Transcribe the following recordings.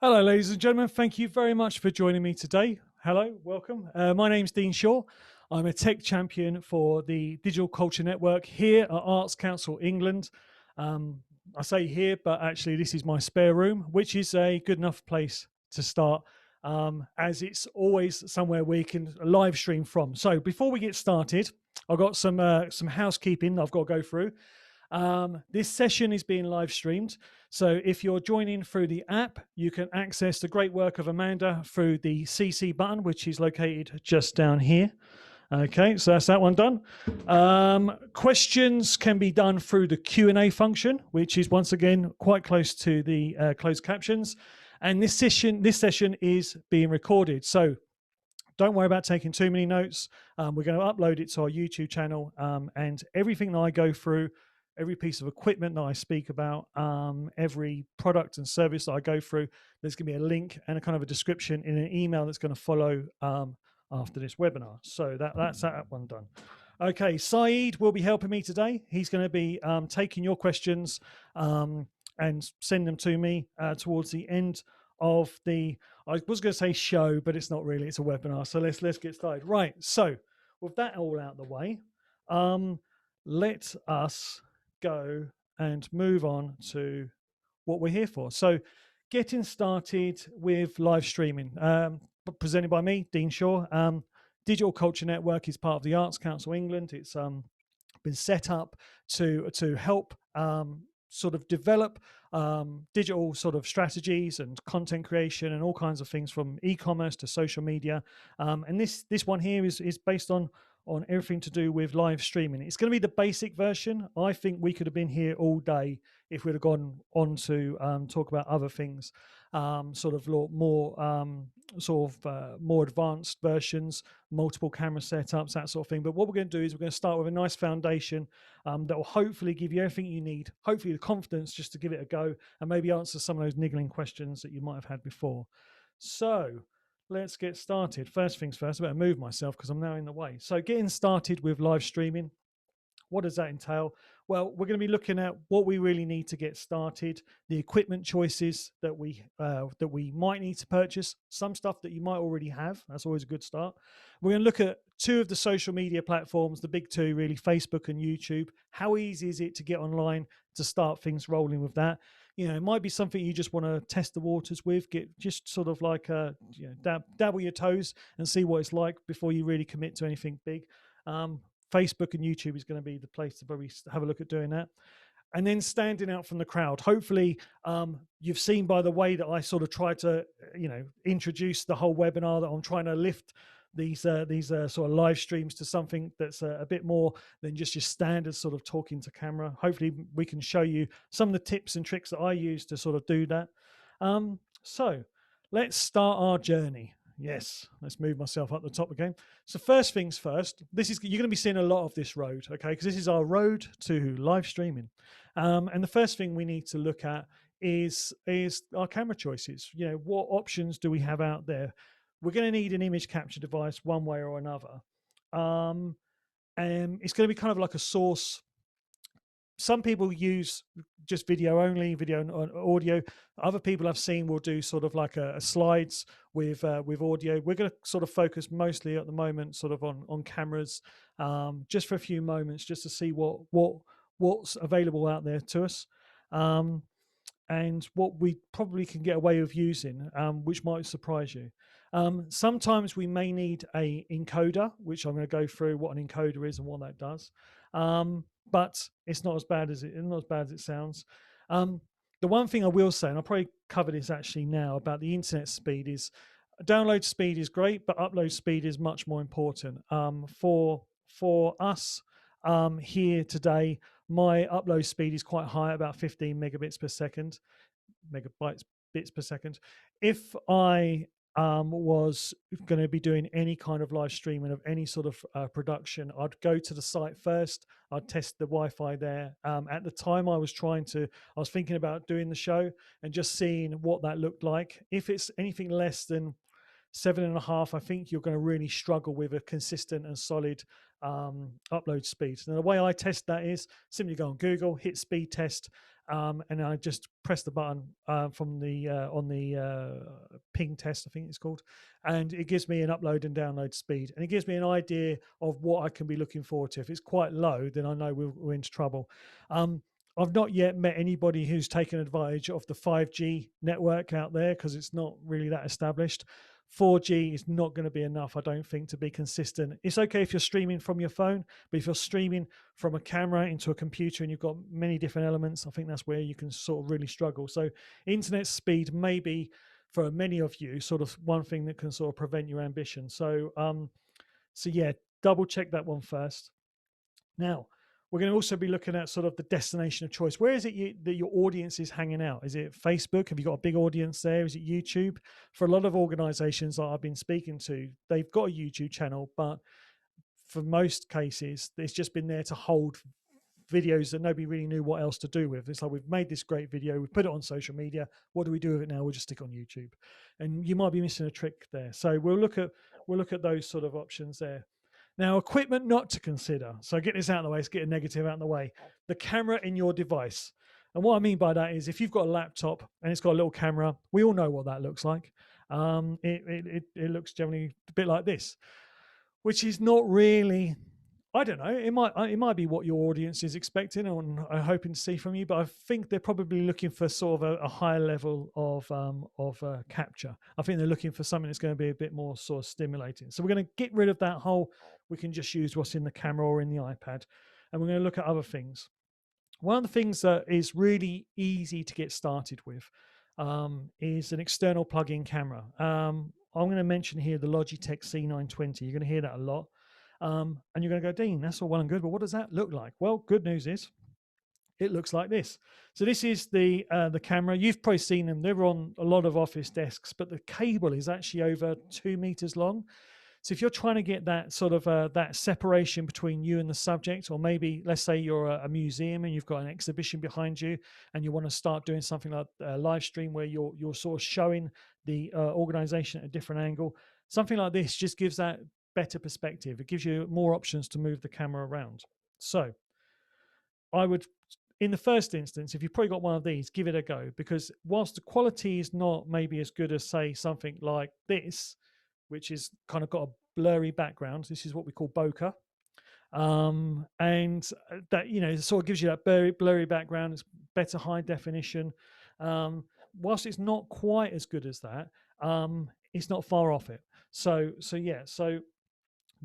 Hello, ladies and gentlemen. Thank you very much for joining me today. Hello, welcome. My name's Dean Shaw. I'm a tech champion for the Digital Culture Network here at Arts Council England. I say here, but actually this is my spare room, which is a good enough place to start, as it's always somewhere we can live stream from. So before we get started, I've got some housekeeping I've got to go through. This session is being live streamed. So if you're joining through the app, you can access the great work of Amanda through the CC button, which is located just down here. Okay, so that's that one done. Questions can be done through the Q&A function, which is once again quite close to the closed captions. And this session is being recorded. So don't worry about taking too many notes. We're going to upload it to our YouTube channel, and everything that I go through, every piece of equipment that I speak about, every product and service that I go through, there's going to be a link and a kind of a description in an email that's going to follow after this webinar. So that's that one done. Okay, Saeed will be helping me today. He's going to be taking your questions and send them to me towards the end of the, I was going to say show, but it's not really, it's a webinar. So let's get started. Right, so with that all out of the way, let us go and move on to what we're here for. So getting started with live streaming, presented by me, Dean Shaw. Digital Culture Network is part of the Arts Council England. It's been set up to help sort of develop digital sort of strategies and content creation and all kinds of things, from e-commerce to social media. And this one here is based on everything to do with live streaming. It's going to be the basic version. I think we could have been here all day if we'd have gone on to talk about other things, sort of more advanced versions, multiple camera setups, that sort of thing. But what we're going to do is we're going to start with a nice foundation that will hopefully give you everything you need, hopefully the confidence just to give it a go and maybe answer some of those niggling questions that you might have had before. So let's get started. First things first, I better move myself because I'm now in the way. So getting started with live streaming, what does that entail? Well, we're going to be looking at what we really need to get started, the equipment choices that we might need to purchase, some stuff that you might already have. That's always a good start. We're going to look at two of the social media platforms, the big two really, Facebook and YouTube. How easy is it to get online to start things rolling with that? You know, it might be something you just want to test the waters with, get just sort of like dabble your toes and see what it's like before you really commit to anything big. Facebook and YouTube is going to be the place to probably have a look at doing that. And then standing out from the crowd. Hopefully, you've seen by the way that I sort of try to, introduce the whole webinar, that I'm trying to lift these sort of live streams to something that's a bit more than just your standard sort of talking to camera. Hopefully, we can show you some of the tips and tricks that I use to sort of do that. So let's start our journey. Yes, let's move myself up the top again. So first things first, you're going to be seeing a lot of this road, okay? Because this is our road to live streaming. And the first thing we need to look at is our camera choices. You know, what options do we have out there? We're going to need an image capture device one way or another. And it's going to be kind of like a source. Some people use just video only, video and audio. Other people I've seen will do sort of like a slides with audio. We're going to sort of focus mostly at the moment sort of on cameras, just for a few moments, just to see what's available out there to us, and what we probably can get away with using, which might surprise you. Sometimes we may need a encoder, which I'm going to go through what an encoder is and what that does. But it's not as bad as it sounds. The one thing I will say, and I'll probably cover this actually now, about the internet speed is, download speed is great, but upload speed is much more important. For us here today, my upload speed is quite high, about 15 megabytes per second, bits per second. If I was going to be doing any kind of live streaming of any sort of production, I'd go to the site first. I'd test the Wi-Fi there. At the time I was thinking about doing the show and just seeing what that looked like. If it's anything less than 7.5, I think you're going to really struggle with a consistent and solid upload speed. Now, the way I test that is simply go on Google, hit speed test, and I just press the button from the on the ping test, I think it's called, and it gives me an upload and download speed, and it gives me an idea of what I can be looking forward to. If it's quite low, then I know we're into trouble. I've not yet met anybody who's taken advantage of the 5G network out there because it's not really that established. 4G is not going to be enough, I don't think, to be consistent. It's okay if you're streaming from your phone, but if you're streaming from a camera into a computer and you've got many different elements, I think that's where you can sort of really struggle. So internet speed may be, for many of you, sort of one thing that can sort of prevent your ambition. So yeah, double check that one first. Now, we're going to also be looking at sort of the destination of choice. Where is it that your audience is hanging out? Is it Facebook? Have you got a big audience there? Is it YouTube? For a lot of organizations that I've been speaking to, they've got a YouTube channel, but for most cases, it's just been there to hold videos that nobody really knew what else to do with. It's like, we've made this great video, we've put it on social media. What do we do with it now? We'll just stick it on YouTube. And you might be missing a trick there. So we'll look at those sort of options there. Now, equipment not to consider. So get this out of the way. Let's get a negative out of the way. The camera in your device. And what I mean by that is, if you've got a laptop and it's got a little camera, we all know what that looks like. It looks generally a bit like this, which is not really, I don't know, it might be what your audience is expecting and hoping to see from you, but I think they're probably looking for sort of a higher level of capture. I think they're looking for something that's going to be a bit more sort of stimulating. So we're going to get rid of that whole, we can just use what's in the camera or in the iPad, and we're going to look at other things. One of the things that is really easy to get started with is an external plug-in camera. I'm going to mention here the Logitech C920. You're going to hear that a lot. And you're going to go, Dean, that's all well and good, but what does that look like? Well, good news is it looks like this. So this is the camera. You've probably seen them. They're on a lot of office desks, but the cable is actually over 2 meters long. So if you're trying to get that sort of that separation between you and the subject, or maybe let's say you're a museum and you've got an exhibition behind you and you want to start doing something like a live stream where you're sort of showing the organization at a different angle, something like this just gives that better perspective. It gives you more options to move the camera around. So I would, in the first instance, if you've probably got one of these, give it a go, because whilst the quality is not maybe as good as, say, something like this, which is kind of got a blurry background. This is what we call bokeh. And that, you know, sort of gives you that blurry background. It's better high definition. Whilst it's not quite as good as that, it's not far off it. So yeah, so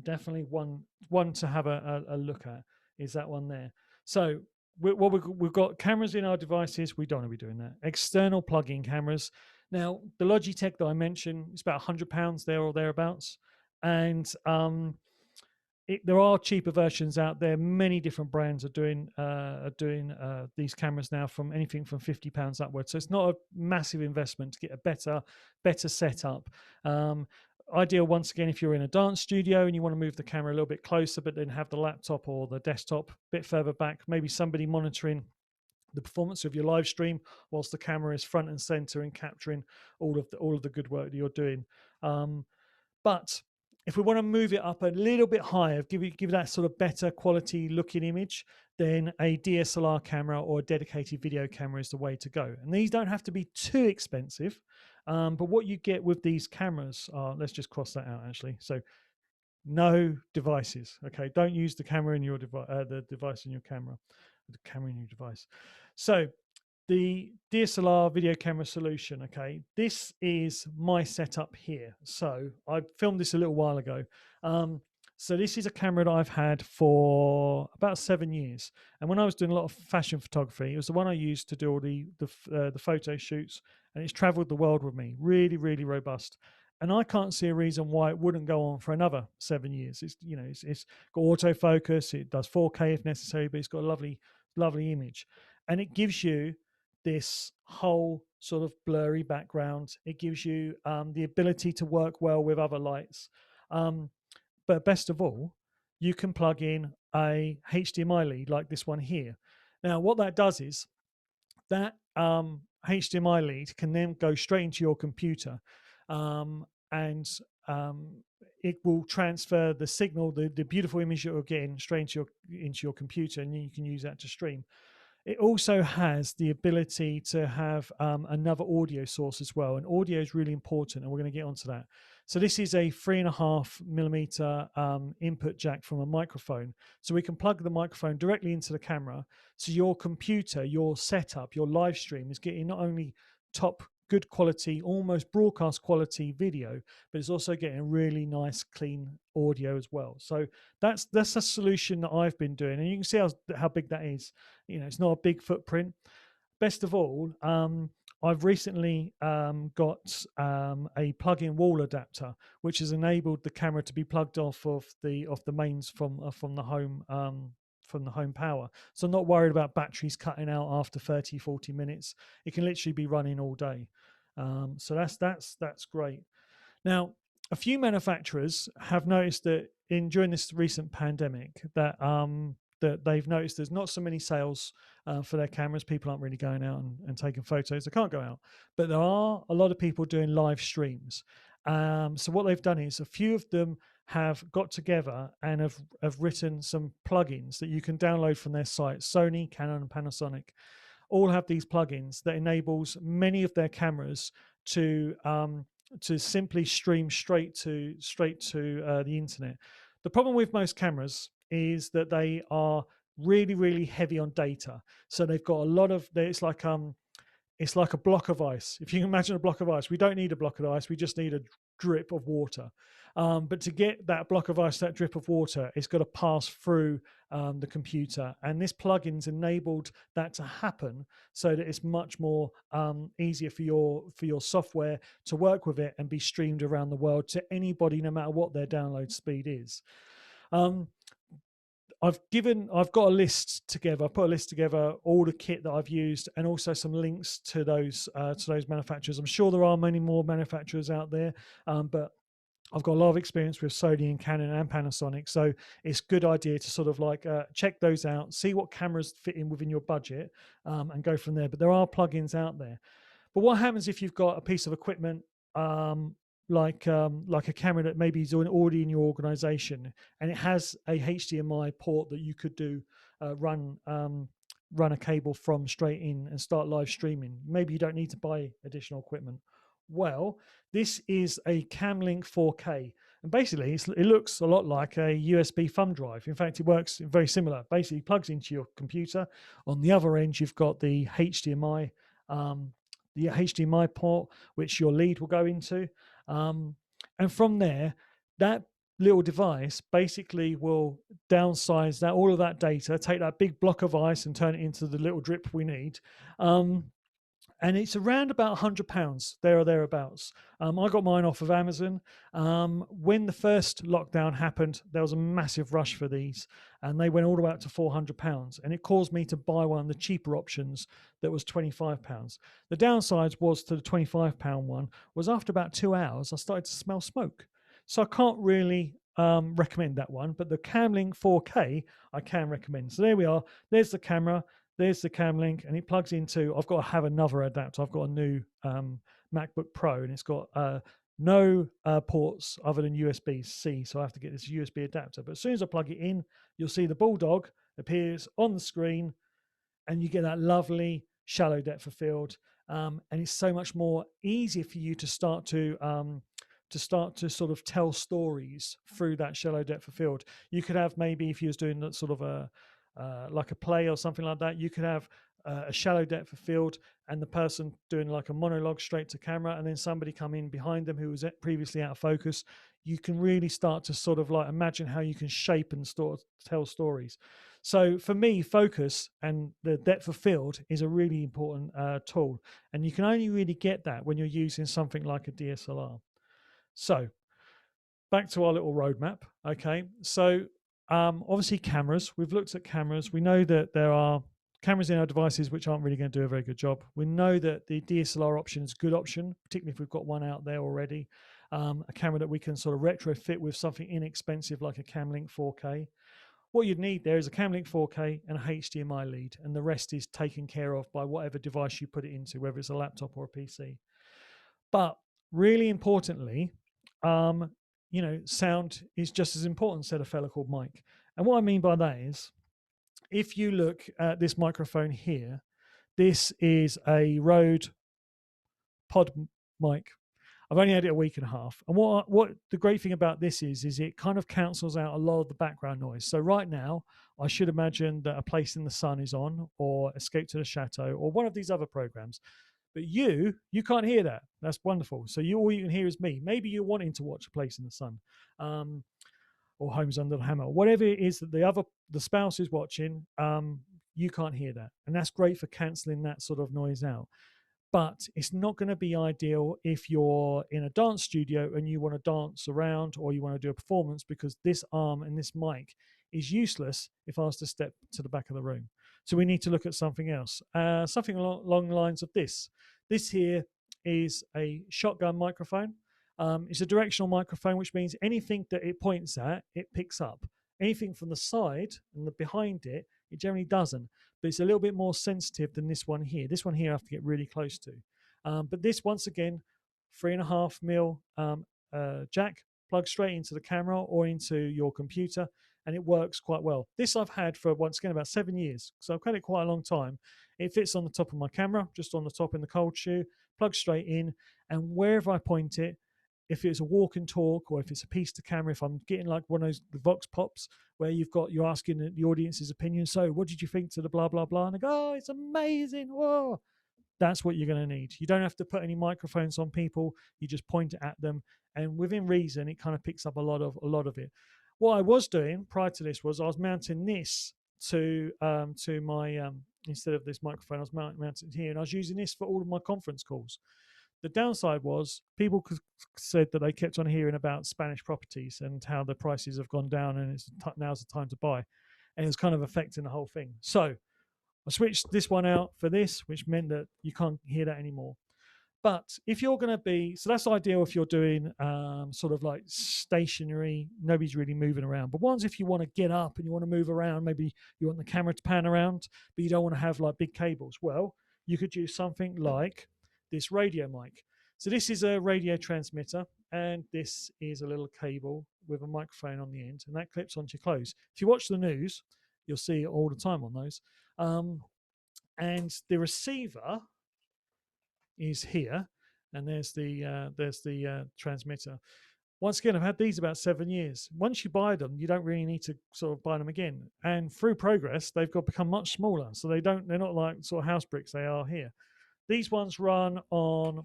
definitely one to have a look at is that one there. So we've got cameras in our devices. We don't want to be doing that. External plug-in cameras. Now, the Logitech that I mentioned, it's about £100 there or thereabouts. And there are cheaper versions out there. Many different brands are doing these cameras now, from anything from £50 upwards. So it's not a massive investment to get a better setup. Ideal, once again, if you're in a dance studio and you want to move the camera a little bit closer, but then have the laptop or the desktop a bit further back, maybe somebody monitoring the performance of your live stream whilst the camera is front and center and capturing all of the good work that you're doing. But if we want to move it up a little bit higher, give that sort of better quality looking image, then a DSLR camera or a dedicated video camera is the way to go. And these don't have to be too expensive. But what you get with these cameras are, let's just cross that out actually. So no devices. Okay, don't use the camera in your device, the device in your camera, the camera in your device. So the DSLR video camera solution. Okay, this is my setup here. So I filmed this a little while ago. So this is a camera that I've had for about 7 years. And when I was doing a lot of fashion photography, it was the one I used to do all the photo shoots, and it's traveled the world with me. Really, really robust. And I can't see a reason why it wouldn't go on for another 7 years. It's got autofocus. It does 4K if necessary, but it's got a lovely, lovely image. And it gives you this whole sort of blurry background. It gives you the ability to work well with other lights. But best of all, you can plug in a HDMI lead like this one here. Now, what that does is that HDMI lead can then go straight into your computer, and it will transfer the signal, the beautiful image you're getting, straight into your computer, and you can use that to stream. It also has the ability to have another audio source as well, and audio is really important, and we're going to get onto that. So this is a 3.5mm input jack from a microphone, so we can plug the microphone directly into the camera. So your computer, your setup, your live stream is getting not only top good quality, almost broadcast quality video, but it's also getting a really nice clean audio as well. So that's a solution that I've been doing, and you can see how big that is. It's not a big footprint. Best of all, I've recently got a plug-in wall adapter, which has enabled the camera to be plugged off of the mains from the home power. So I'm not worried about batteries cutting out after 30-40 minutes. It can literally be running all day. So that's great. Now, a few manufacturers have noticed that during this recent pandemic that they've noticed there's not so many sales for their cameras. People aren't really going out and taking photos. They can't go out, but there are a lot of people doing live streams. So what they've done is a few of them have got together and have written some plugins that you can download from their site. Sony, Canon, and Panasonic all have these plugins that enables many of their cameras to simply stream straight to the internet. The problem with most cameras is that they are really, really heavy on data. So they've got a lot of, it's like a block of ice. If you can imagine a block of ice, we don't need a block of ice. We just need a drip of water. But to get that block of ice, that drip of water, it's got to pass through the computer. And this plugin's enabled that to happen so that it's much more easier for your software to work with it and be streamed around the world to anybody, no matter what their download speed is. I've got a list together. I put a list together, all the kit that I've used, and also some links to those manufacturers. I'm sure there are many more manufacturers out there, but I've got a lot of experience with Sony and Canon and Panasonic, so it's a good idea to sort of check those out, see what cameras fit in within your budget, and go from there. But there are plugins out there. But what happens if you've got a piece of equipment like a camera that maybe is already in your organization, and it has a HDMI port that you could run a cable from straight in and start live streaming? Maybe you don't need to buy additional equipment. Well, this is a Camlink 4K, and basically it looks a lot like a USB thumb drive. In fact, it works very similar. Basically, it plugs into your computer. On the other end, you've got the HDMI port, which your lead will go into. And from there, that little device basically will downsize all of that data, take that big block of ice and turn it into the little drip we need. And it's around about £100 there or thereabouts. I got mine off of Amazon. When the first lockdown happened, there was a massive rush for these, and they went all the way up to £400, and it caused me to buy one of the cheaper options that was £25. The downside was to the £25 one was after about 2 hours, I started to smell smoke. So I can't really recommend that one, but the Camlink 4K I can recommend. So there we are. There's the camera. There's the Camlink, and it plugs into, I've got to have another adapter. I've got a new MacBook Pro, and it's got no ports other than USB-C, so I have to get this USB adapter. But as soon as I plug it in, you'll see the Bulldog appears on the screen, and you get that lovely shallow depth of field. And it's so much more easier for you to start to sort of tell stories through that shallow depth of field. You could have, maybe if you was doing that sort of like a play or something like that, you could have a shallow depth of field and the person doing like a monologue straight to camera, and then somebody come in behind them who was previously out of focus. You can really start to sort of imagine how you can shape and tell stories. So for me, focus and the depth of field is a really important tool, and you can only really get that when you're using something like a DSLR. So back to our little roadmap. Okay, so obviously cameras. We've looked at cameras. We know that there are cameras in our devices which aren't really going to do a very good job. We know that the DSLR option is a good option, particularly if we've got one out there already. A camera that we can sort of retrofit with something inexpensive like a Camlink 4K. What you'd need there is a Camlink 4K and a HDMI lead, and the rest is taken care of by whatever device you put it into, whether it's a laptop or a PC. But really importantly, sound is just as important, said a fella called Mike. And what I mean by that is if you look at this microphone here, this is a Rode pod mic. I've only had it a week and a half. And what the great thing about this is it kind of cancels out a lot of the background noise. So right now, I should imagine that A Place in the Sun is on, or Escape to the Chateau, or one of these other programs. But you can't hear that. That's wonderful. So all you can hear is me. Maybe you're wanting to watch A Place in the Sun, or Homes Under the Hammer, whatever it is that the spouse is watching. You can't hear that, and that's great for cancelling that sort of noise out. But it's not going to be ideal if you're in a dance studio and you want to dance around or you want to do a performance, because this arm and this mic is useless if I was to step to the back of the room. So we need to look at something else, something along the lines of this. This here is a shotgun microphone. It's a directional microphone, which means anything that it points at, it picks up. Anything from the side and the behind it, it generally doesn't. But it's a little bit more sensitive than this one here. This one here I have to get really close to. But this, once again, 3.5mm jack, plug straight into the camera or into your computer, and it works quite well. This I've had for, once again, about 7 years, so I've had it quite a long time. It fits on the top of my camera, just on the top in the cold shoe, plug straight in, and wherever I point it, if it's a walk and talk or if it's a piece to camera, if I'm getting like one of those the Vox Pops where you're asking the audience's opinion. So what did you think to the blah, blah, blah? And they go, oh, it's amazing. Whoa. That's what you're going to need. You don't have to put any microphones on people. You just point it at them. And within reason, it kind of picks up a lot of it. What I was doing prior to this was I was mounting this to my, instead of this microphone, I was mounting here, and I was using this for all of my conference calls. The downside was people said that they kept on hearing about Spanish properties and how the prices have gone down and now's the time to buy. And it was kind of affecting the whole thing. So I switched this one out for this, which meant that you can't hear that anymore. But if you're going to be, so that's ideal if you're doing sort of like stationary, nobody's really moving around. But ones if you want to get up and you want to move around, maybe you want the camera to pan around, but you don't want to have like big cables. Well, you could use something like this radio mic. So this is a radio transmitter, and this is a little cable with a microphone on the end, and that clips onto your clothes. If you watch the news, you'll see it all the time on those. And the receiver is here, and there's the transmitter. Once again, I've had these about 7 years. Once you buy them, you don't really need to sort of buy them again. And through progress, they've got become much smaller, so they're not like sort of house bricks they are here. These ones run on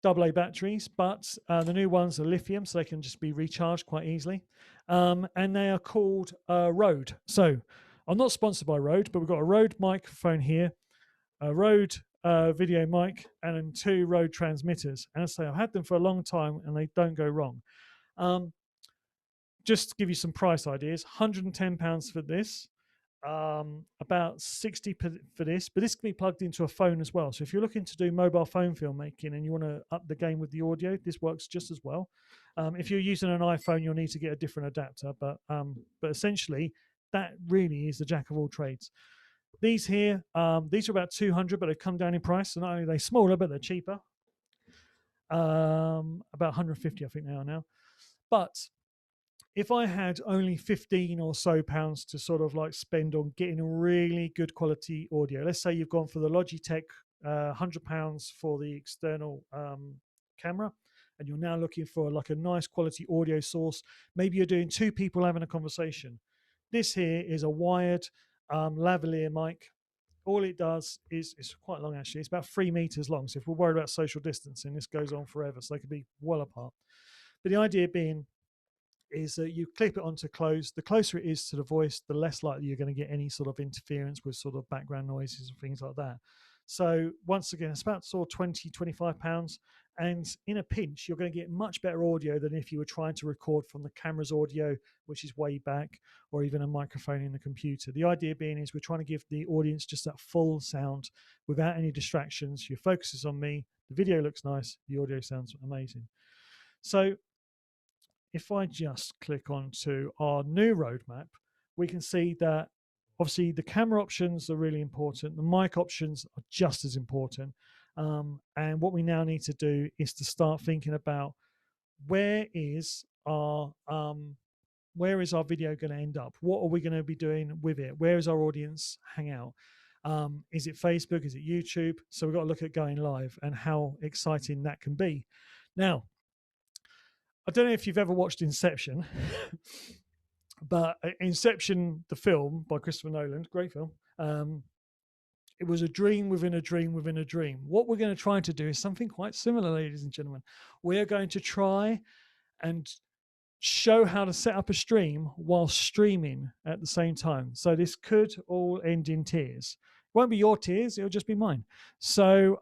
AA batteries, but the new ones are lithium, so they can just be recharged quite easily. And they are called Rode. So I'm not sponsored by Rode, but we've got a Rode microphone here, a Rode video mic, and 2 Rode transmitters. And I say I've had them for a long time, and they don't go wrong. Just to give you some price ideas, £110 for this. About 60 for this, but this can be plugged into a phone as well. So if you're looking to do mobile phone filmmaking and you want to up the game with the audio, this works just as well. If you're using an iPhone, you'll need to get a different adapter, but essentially that really is the jack of all trades. These here, these are about 200, but they've come down in price. So not only are they smaller, but they're cheaper. About 150, I think they are now. But if I had only 15 or so pounds to sort of like spend on getting really good quality audio, let's say you've gone for the Logitech £100 for the external camera, and you're now looking for like a nice quality audio source. Maybe you're doing 2 people having a conversation. This here is a wired lavalier mic. All it does is, it's quite long actually, it's about 3 meters long. So if we're worried about social distancing, this goes on forever. So they could be well apart. But the idea being is that you clip it onto clothes. The closer it is to the voice, the less likely you're going to get any sort of interference with sort of background noises and things like that. So once again, it's about sort of £20-25. And in a pinch, you're going to get much better audio than if you were trying to record from the camera's audio, which is way back, or even a microphone in the computer. The idea being is we're trying to give the audience just that full sound without any distractions. Your focus is on me. The video looks nice. The audio sounds amazing. So if I just click onto our new roadmap, we can see that obviously the camera options are really important. The mic options are just as important. And what we now need to do is to start thinking about where is our Where is our video going to end up? What are we going to be doing with it? Where is our audience hang out? Is it Facebook? Is it YouTube? So we've got to look at going live and how exciting that can be. Now, I don't know if you've ever watched Inception, but Inception, the film by Christopher Nolan, great film. It was a dream within a dream within a dream. What we're going to try to do is something quite similar, ladies and gentlemen. We're going to try and show how to set up a stream while streaming at the same time. So this could all end in tears. It won't be your tears, it'll just be mine. So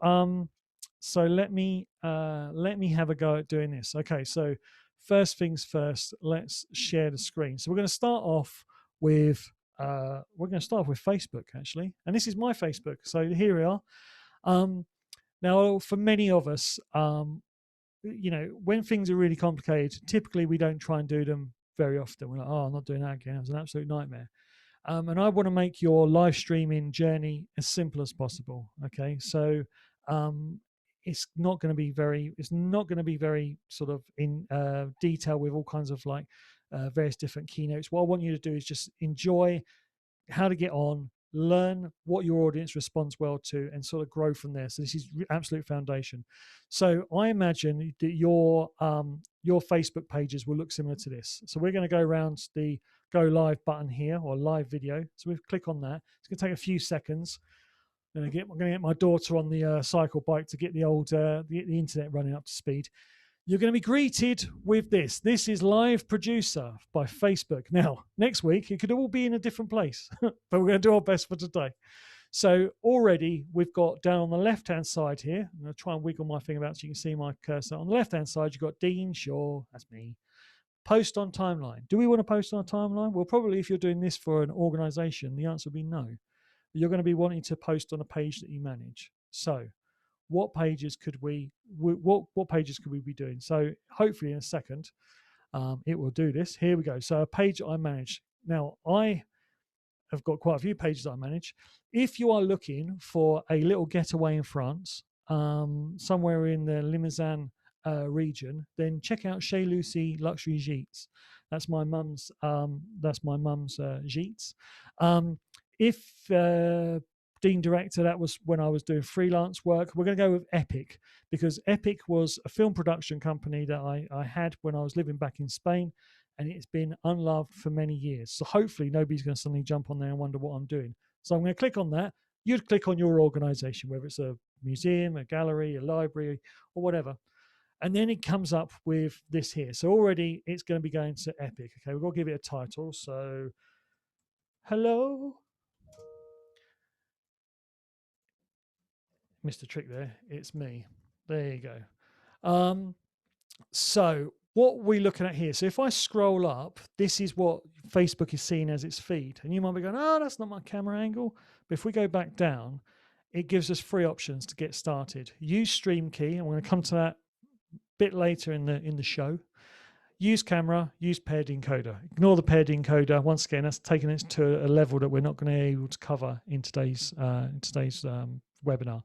let me have a go at doing this. Okay, so first things first, let's share the screen. So we're going to start off with Facebook actually, and this is my Facebook. So here we are. Now, for many of us, when things are really complicated, typically we don't try and do them very often. We're like, oh, I'm not doing that again. It was an absolute nightmare. And I want to make your live streaming journey as simple as possible. Okay, so it's not going to be very sort of in detail with all kinds of like various different keynotes. What I want you to do is just enjoy how to get on, learn what your audience responds well to, and sort of grow from there. So this is absolute foundation. So I imagine that your Facebook pages will look similar to this. So we're going to go around the go live button here, or live video. So we click on that. It's going to take a few seconds. I'm going to get my daughter on the cycle bike to get the internet running up to speed. You're going to be greeted with this. This is Live Producer by Facebook. Now, next week, it could all be in a different place, but we're going to do our best for today. So already we've got down on the left-hand side here, I'm going to try and wiggle my thing about so you can see my cursor. On the left-hand side, you've got Dean Shaw, that's me. Post on timeline. Do we want to post on a timeline? Well, probably if you're doing this for an organization, the answer would be no. You're going to be wanting to post on a page that you manage. So what pages could we be doing? So hopefully in a second, it will do this. Here we go. So a page I manage. Now I have got quite a few pages I manage. If you are looking for a little getaway in France, somewhere in the Limousin region, then check out Chez Lucy Luxury Gîtes. That's my mum's. Gîtes. If Dean Director, that was when I was doing freelance work. We're going to go with Epic, because Epic was a film production company that I had when I was living back in Spain, and it's been unloved for many years. So hopefully nobody's going to suddenly jump on there and wonder what I'm doing. So I'm going to click on that. You'd click on your organization, whether it's a museum, a gallery, a library, or whatever. And then it comes up with this here. So already it's going to be going to Epic. Okay, we've got to give it a title. So, hello. Mr. Trick there, it's me. There you go. So what we're looking at here, so if I scroll up, this is what Facebook is seeing as its feed. And you might be going, oh, that's not my camera angle. But if we go back down, it gives us 3 options to get started. Use stream key, and we're going to come to that a bit later in the show. Use camera, use paired encoder. Ignore the paired encoder. Once again, that's taking it to a level that we're not going to be able to cover in today's webinar.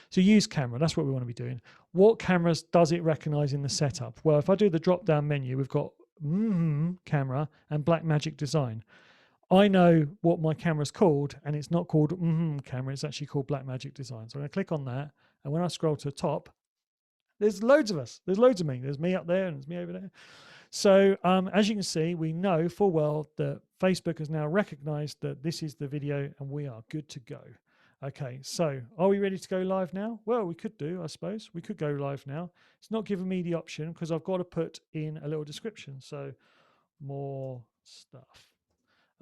So use camera, that's what we want to be doing. What cameras does it recognize in the setup? Well, if I do the drop down menu, we've got camera and Blackmagic Design. I know what my camera's called, and it's not called camera, it's actually called Blackmagic Design. So I'm going to click on that, and when I scroll to the top, there's loads of us. There's loads of me. There's me up there and there's me over there. So as you can see, we know full well that Facebook has now recognized that this is the video, and we are good to go. Okay, so are we ready to go live now? Well, we could do, I suppose. We could go live now. It's not giving me the option because I've got to put in a little description. So more stuff.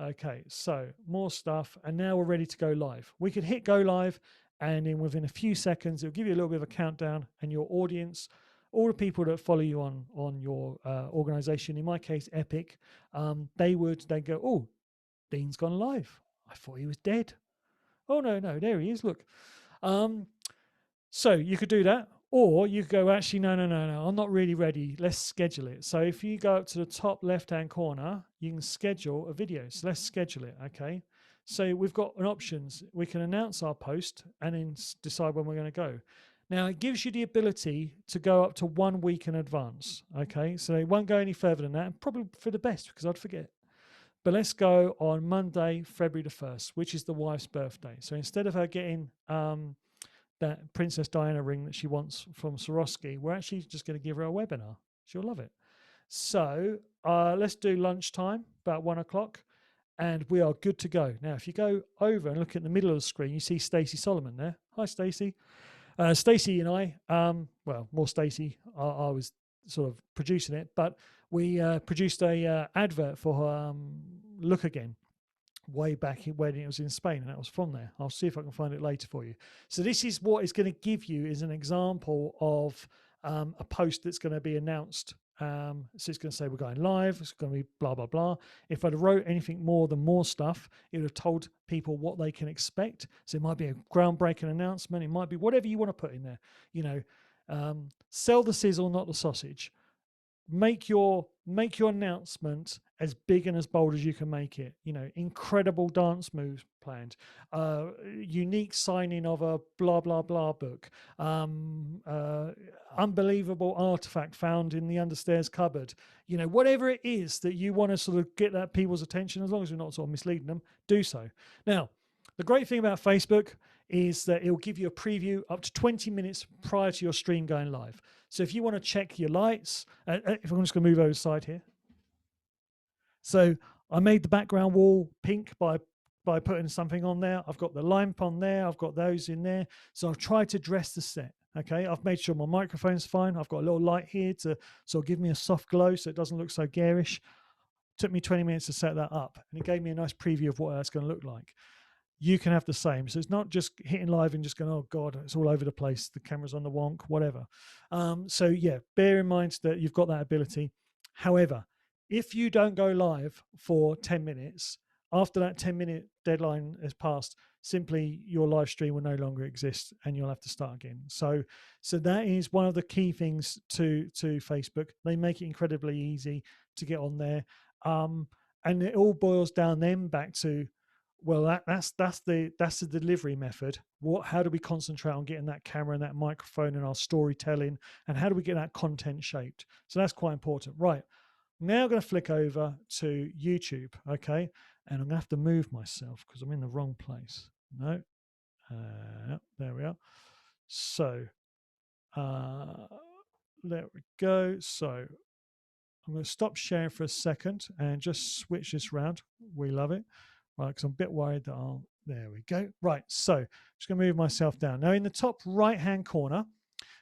Okay, so more stuff, and now we're ready to go live. We could hit go live, and then within a few seconds, it'll give you a little bit of a countdown, and your audience, all the people that follow you on your organization, in my case, Epic, they go, oh, Dean's gone live. I thought he was dead. Oh, no, there he is, look. So you could do that, or you could go, actually, no, I'm not really ready. Let's schedule it. So if you go up to the top left-hand corner, you can schedule a video. So let's schedule it, okay? So we've got an options. We can announce our post and then decide when we're going to go. Now, it gives you the ability to go up to 1 week in advance, okay? So it won't go any further than that, and probably for the best, because I'd forget. But let's go on Monday, February the 1st, which is the wife's birthday. So instead of her getting that Princess Diana ring that she wants from Swarovski, we're actually just going to give her a webinar. She'll love it. So let's do lunchtime, about 1 o'clock, and we are good to go. Now, if you go over and look at the middle of the screen, you see Stacey Solomon there. Hi, Stacey. Stacey and I, well, more Stacey, I was sort of producing it, but we produced a advert for Look Again way back when it was in Spain, and that was from there. I'll see if I can find it later for you. So this is what it's going to give you is an example of a post that's going to be announced. So it's going to say we're going live. It's going to be blah, blah, blah. If I'd wrote anything more than more stuff, it would have told people what they can expect. So it might be a groundbreaking announcement. It might be whatever you want to put in there. You know, sell the sizzle, not the sausage. Make your announcement as big and as bold as you can make it. You know, incredible dance moves planned, unique signing of a blah blah blah book, unbelievable artifact found in the understairs cupboard. You know, whatever it is that you want to sort of get that people's attention, as long as you're not sort of misleading them, do so. Now, the great thing about Facebook is that it will give you a preview up to 20 minutes prior to your stream going live. So if you want to check your lights, if I'm just going to move over the side here. So I made the background wall pink by putting something on there. I've got the lamp on there. I've got those in there. So I've tried to dress the set. Okay, I've made sure my microphone's fine. I've got a little light here to sort of give me a soft glow so it doesn't look so garish. Took me 20 minutes to set that up, and it gave me a nice preview of what that's going to look like. You can have the same. So it's not just hitting live and just going, oh God, it's all over the place. The camera's on the wonk, whatever. So yeah, bear in mind that you've got that ability. However, if you don't go live for 10 minutes, after that 10-minute deadline has passed, simply your live stream will no longer exist and you'll have to start again. So that is one of the key things to Facebook. They make it incredibly easy to get on there. And it all boils down then back to, well, that's the delivery method. How do we concentrate on getting that camera and that microphone and our storytelling, and how do we get that content shaped? So that's quite important. Right, now I'm going to flick over to YouTube, okay, and I'm going to have to move myself because I'm in the wrong place. No, there we are. So there we go. So I'm going to stop sharing for a second and just switch this around. We love it. Right, because I'm a bit worried that there we go. Right, so I'm just going to move myself down. Now, in the top right-hand corner,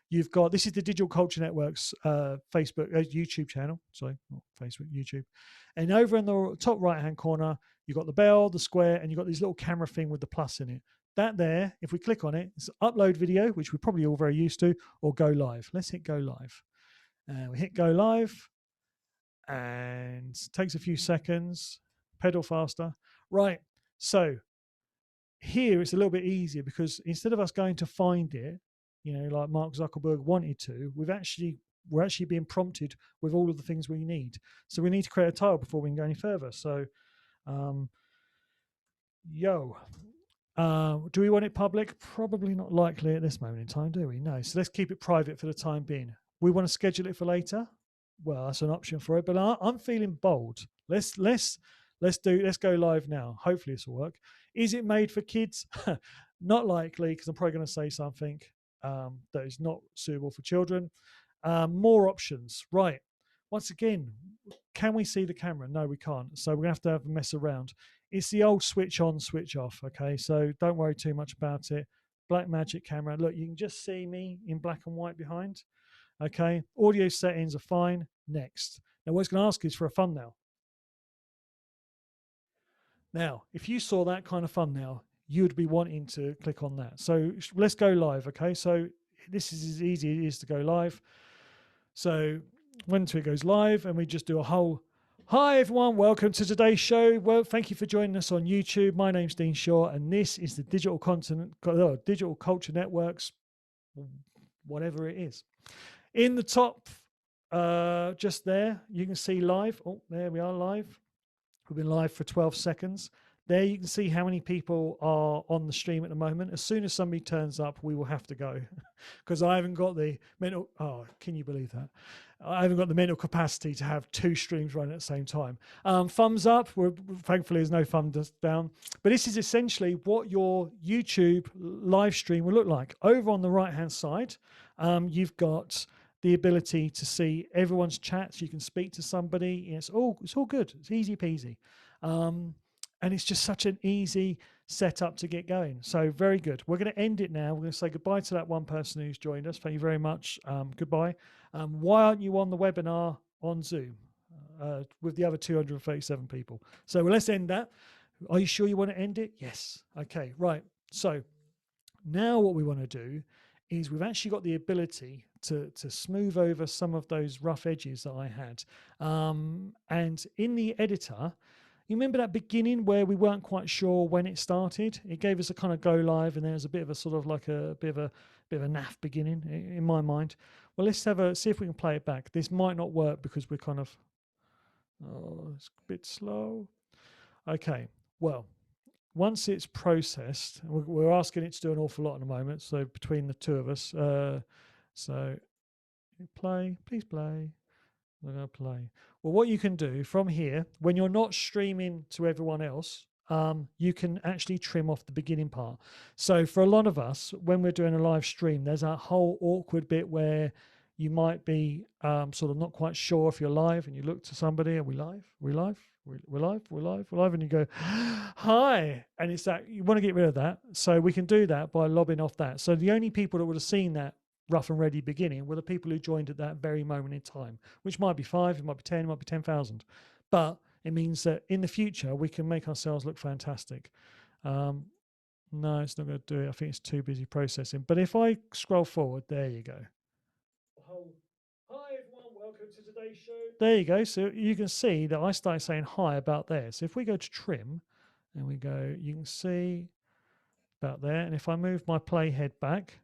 you've got, this is the Digital Culture Network's YouTube channel. Sorry, not Facebook, YouTube. And over in the top right-hand corner, you've got the bell, the square, and you've got this little camera thing with the plus in it. That there, if we click on it, it's upload video, which we're probably all very used to, or go live. Let's hit go live. We hit go live, and it takes a few seconds. Pedal faster. Right, so here it's a little bit easier because instead of us going to find it, you know, like Mark Zuckerberg wanted to, we're actually being prompted with all of the things we need. So we need to create a title before we can go any further. So, do we want it public? Probably not likely at this moment in time, do we? No. So let's keep it private for the time being. We want to schedule it for later. Well, that's an option for it, but I'm feeling bold. Let's go live now. Hopefully this will work. Is it made for kids? Not likely, because I'm probably going to say something that is not suitable for children. More options. Right. Once again, can we see the camera? No, we can't. So we're going to have a mess around. It's the old switch on, switch off. Okay, so don't worry too much about it. Black magic camera. Look, you can just see me in black and white behind. Okay, audio settings are fine. Next. Now, what it's going to ask is for a thumbnail. Now, if you saw that kind of thumbnail, you'd be wanting to click on that. So let's go live, okay? So this is as easy as it is to go live. So when it goes live, and we just do a whole, hi everyone, welcome to today's show. Well, thank you for joining us on YouTube. My name's Dean Shaw, and this is the Digital Culture Network's, whatever it is. In the top, just there, you can see live. Oh, there we are live. We've been live for 12 seconds. There you can see how many people are on the stream at the moment. As soon as somebody turns up, we will have to go because I haven't got the mental. Oh, can you believe that? I haven't got the mental capacity to have 2 streams running at the same time. Thumbs up. Thankfully, there's no thumbs down. But this is essentially what your YouTube live stream will look like. Over on the right-hand side, you've got the ability to see everyone's chats. You can speak to somebody. It's all good. It's easy peasy. And it's just such an easy setup to get going. So very good. We're going to end it now. We're going to say goodbye to that one person who's joined us. Thank you very much. Goodbye. Why aren't you on the webinar on Zoom with the other 237 people? So let's end that. Are you sure you want to end it? Yes. Okay, right. So now what we want to do is we've actually got the ability to smooth over some of those rough edges that I had. And in the editor, you remember that beginning where we weren't quite sure when it started? It gave us a kind of go live, and there was a bit of a sort of like a bit of a naff beginning in my mind. Well, let's see if we can play it back. This might not work because we're kind of, it's a bit slow. Okay, well, once it's processed, we're asking it to do an awful lot at the moment. So between the two of us, so play, please play. We're going to play. Well, what you can do from here, when you're not streaming to everyone else, you can actually trim off the beginning part. So for a lot of us, when we're doing a live stream, there's that whole awkward bit where you might be sort of not quite sure if you're live, and you look to somebody, are we live? We're live? We're live? We're live? We're live? And you go, hi. And it's that, you want to get rid of that. So we can do that by lobbing off that. So the only people that would have seen that rough and ready beginning were the people who joined at that very moment in time, which might be 5, it might be 10, it might be 10,000. But it means that in the future, we can make ourselves look fantastic. No, it's not going to do it. I think it's too busy processing. But if I scroll forward, there you go. Hi, everyone. Welcome to today's show. There you go. So you can see that I started saying hi about there. So if we go to trim and we go, you can see about there. And if I move my playhead back,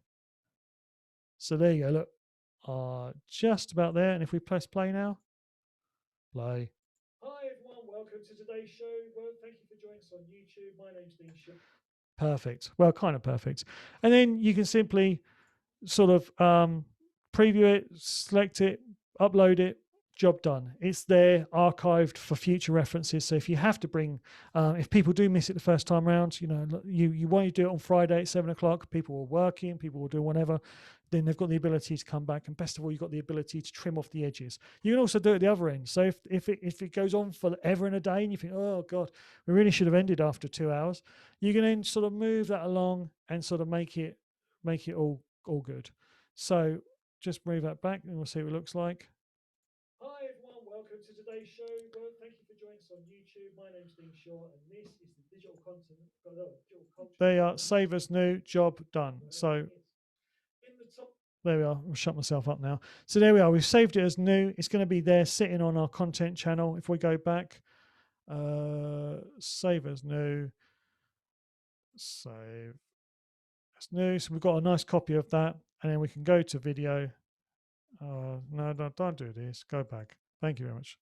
so there you go, look, just about there. And if we press play now, play. Hi everyone, welcome to today's show. Well, thank you for joining us on YouTube. My name's Dean Shaw. Perfect. Well, kind of perfect. And then you can simply sort of preview it, select it, upload it, job done. It's there archived for future references. So if you have to bring, if people do miss it the first time round, you know, you want to do it on Friday at 7 o'clock, people are working, people will do whatever, then they've got the ability to come back. And best of all, you've got the ability to trim off the edges. You can also do it at the other end. So if it goes on forever and a day and you think, oh God, we really should have ended after 2 hours, you can then sort of move that along and sort of make it all good. So just move that back and we'll see what it looks like. Hi everyone, welcome to today's show. Well, thank you for joining us on YouTube. My name's Dean Shaw, and this is the digital content. Digital culture. There you are. Save as new, job done. So in the top, there we are. I'll shut myself up now. So there we are. We've saved it as new. It's going to be there sitting on our content channel. If we go back, save as new, save as new. So we've got a nice copy of that, and then we can go to video. No, don't do this. Go back. Thank you very much.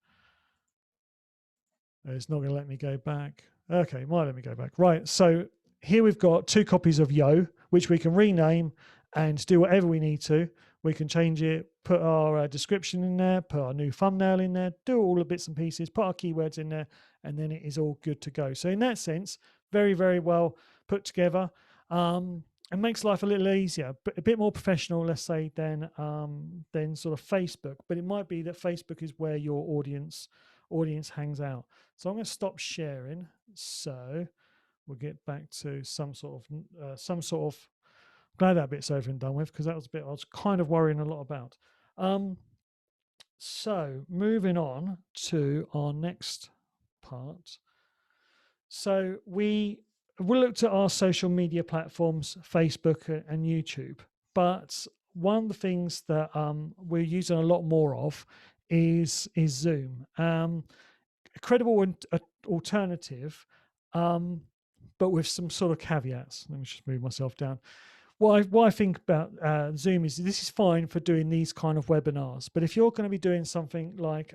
It's not going to let me go back. Okay, it might let me go back. Right, so here we've got 2 copies of Yo, which we can rename and do whatever we need to. We can change it, put our description in there, put our new thumbnail in there, do all the bits and pieces, put our keywords in there, and then it is all good to go. So in that sense, very, very well put together. And makes life a little easier, but a bit more professional, let's say, than sort of Facebook. But it might be that Facebook is where your audience hangs out. So I'm going to stop sharing. So we'll get back to some sort of. Glad that bit's over and done with, because that was a bit I was kind of worrying a lot about. So moving on to our next part. So we looked at our social media platforms, Facebook and YouTube, but one of the things that we're using a lot more of is Zoom. A credible alternative, but with some sort of caveats. Let me just move myself down. What I think about Zoom is this is fine for doing these kind of webinars, but if you're going to be doing something like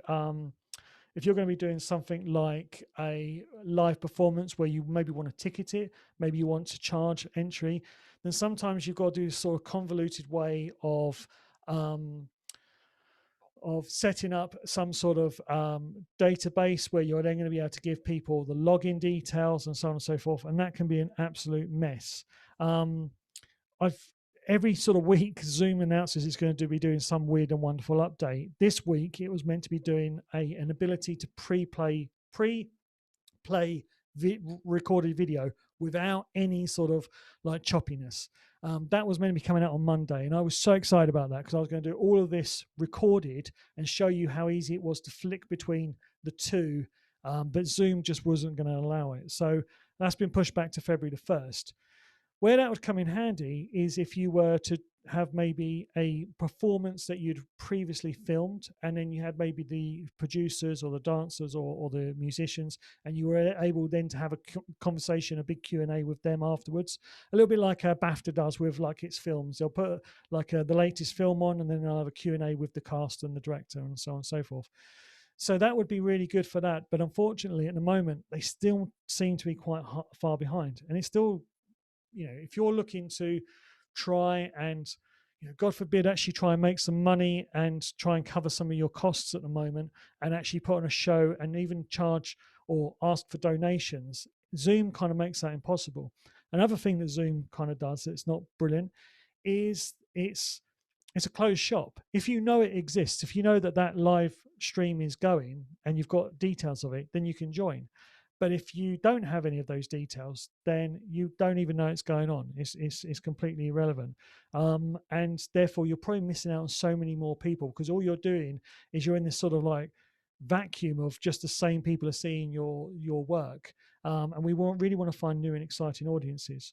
if you're going to be doing something like a live performance where you maybe want to ticket it, maybe you want to charge entry, then sometimes you've got to do this sort of convoluted way of setting up some sort of database where you're then going to be able to give people the login details and so on and so forth, and that can be an absolute mess. I've Every sort of week Zoom announces it's going to be doing some weird and wonderful update. This week it was meant to be doing an ability to play recorded video without any sort of like choppiness. That was meant to be coming out on Monday, and I was so excited about that because I was going to do all of this recorded and show you how easy it was to flick between the two, but Zoom just wasn't going to allow it. So that's been pushed back to February the 1st. Where that would come in handy is if you were to have maybe a performance that you'd previously filmed, and then you had maybe the producers or the dancers or the musicians, and you were able then to have a conversation, a big Q&A with them afterwards, a little bit like BAFTA does with like its films. They'll put like the latest film on, and then they'll have a Q&A with the cast and the director and so on and so forth. So that would be really good for that. But unfortunately, at the moment, they still seem to be quite far behind, and it's still, if you're looking to try and, God forbid, actually try and make some money and try and cover some of your costs at the moment, and actually put on a show and even charge or ask for donations, Zoom kind of makes that impossible. Another thing that Zoom kind of does that's not brilliant is it's a closed shop. If you know it exists, if you know that live stream is going and you've got details of it, then you can join. But if you don't have any of those details, then you don't even know it's going on. It's completely irrelevant. And therefore, you're probably missing out on so many more people, because all you're doing is you're in this sort of like vacuum of just the same people are seeing your work. And we really want to find new and exciting audiences.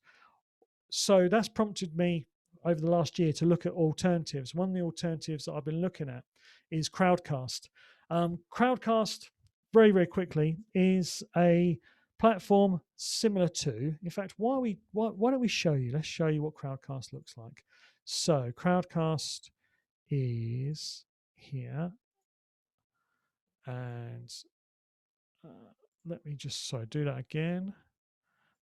So that's prompted me over the last year to look at alternatives. One of the alternatives that I've been looking at is Crowdcast. Crowdcast, very, very quickly, is a platform similar to, in fact, why don't we show you? Let's show you what Crowdcast looks like. So Crowdcast is here, and let me just do that again.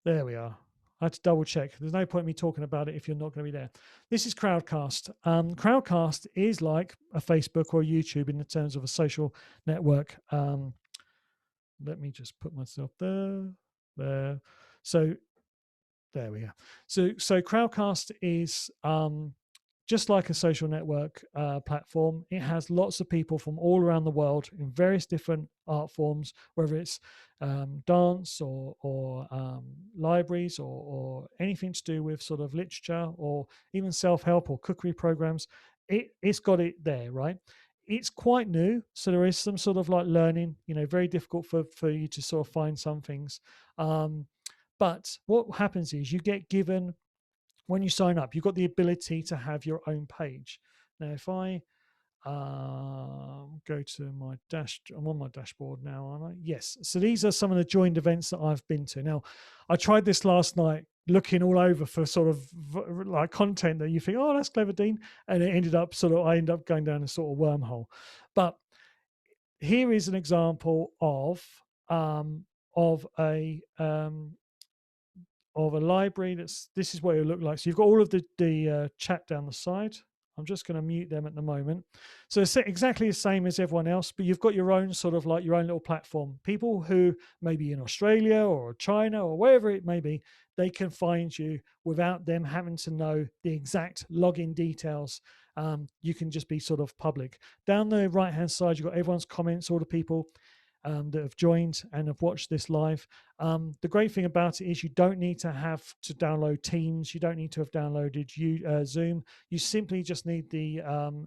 There we are. I had to double check. There's no point in me talking about it if you're not going to be there. This is Crowdcast. Crowdcast is like a Facebook or YouTube in the terms of a social network. Let me just put myself there. So there we are. So Crowdcast is just like a social network platform. It has lots of people from all around the world in various different art forms, whether it's dance or libraries or anything to do with sort of literature or even self-help or cookery programs. It's got it there, right? It's quite new, so there is some sort of like learning, very difficult for you to sort of find some things. But what happens is you get given, when you sign up, you've got the ability to have your own page. Now, if I go to my I'm on my dashboard now, aren't I? Yes. So these are some of the joined events that I've been to. Now, I tried this last night, looking all over for sort of like content that you think, oh, that's clever, Dean. And it ended up I ended up going down a sort of wormhole. But here is an example of a library. This is what it looked like. So you've got all of the chat down the side. I'm just going to mute them at the moment. So it's exactly the same as everyone else, but you've got your own sort of like your own little platform. People who may be in Australia or China or wherever it may be, they can find you without them having to know the exact login details. You can just be sort of public. Down the right-hand side, you've got everyone's comments, all the people that have joined and have watched this live. The great thing about it is you don't need to have to download Teams. You don't need to have downloaded Zoom. You simply just need the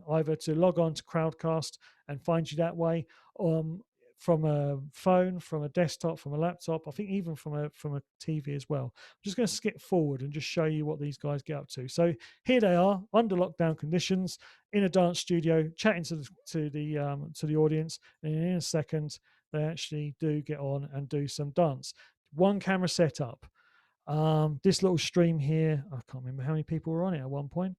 either to log on to Crowdcast and find you that way, from a phone, from a desktop, from a laptop, I think even from a TV as well. I'm just going to skip forward and just show you what these guys get up to. So here they are under lockdown conditions in a dance studio, chatting to the audience, and in a second they actually do get on and do some dance. One camera setup. This little stream here, I can't remember how many people were on it at one point.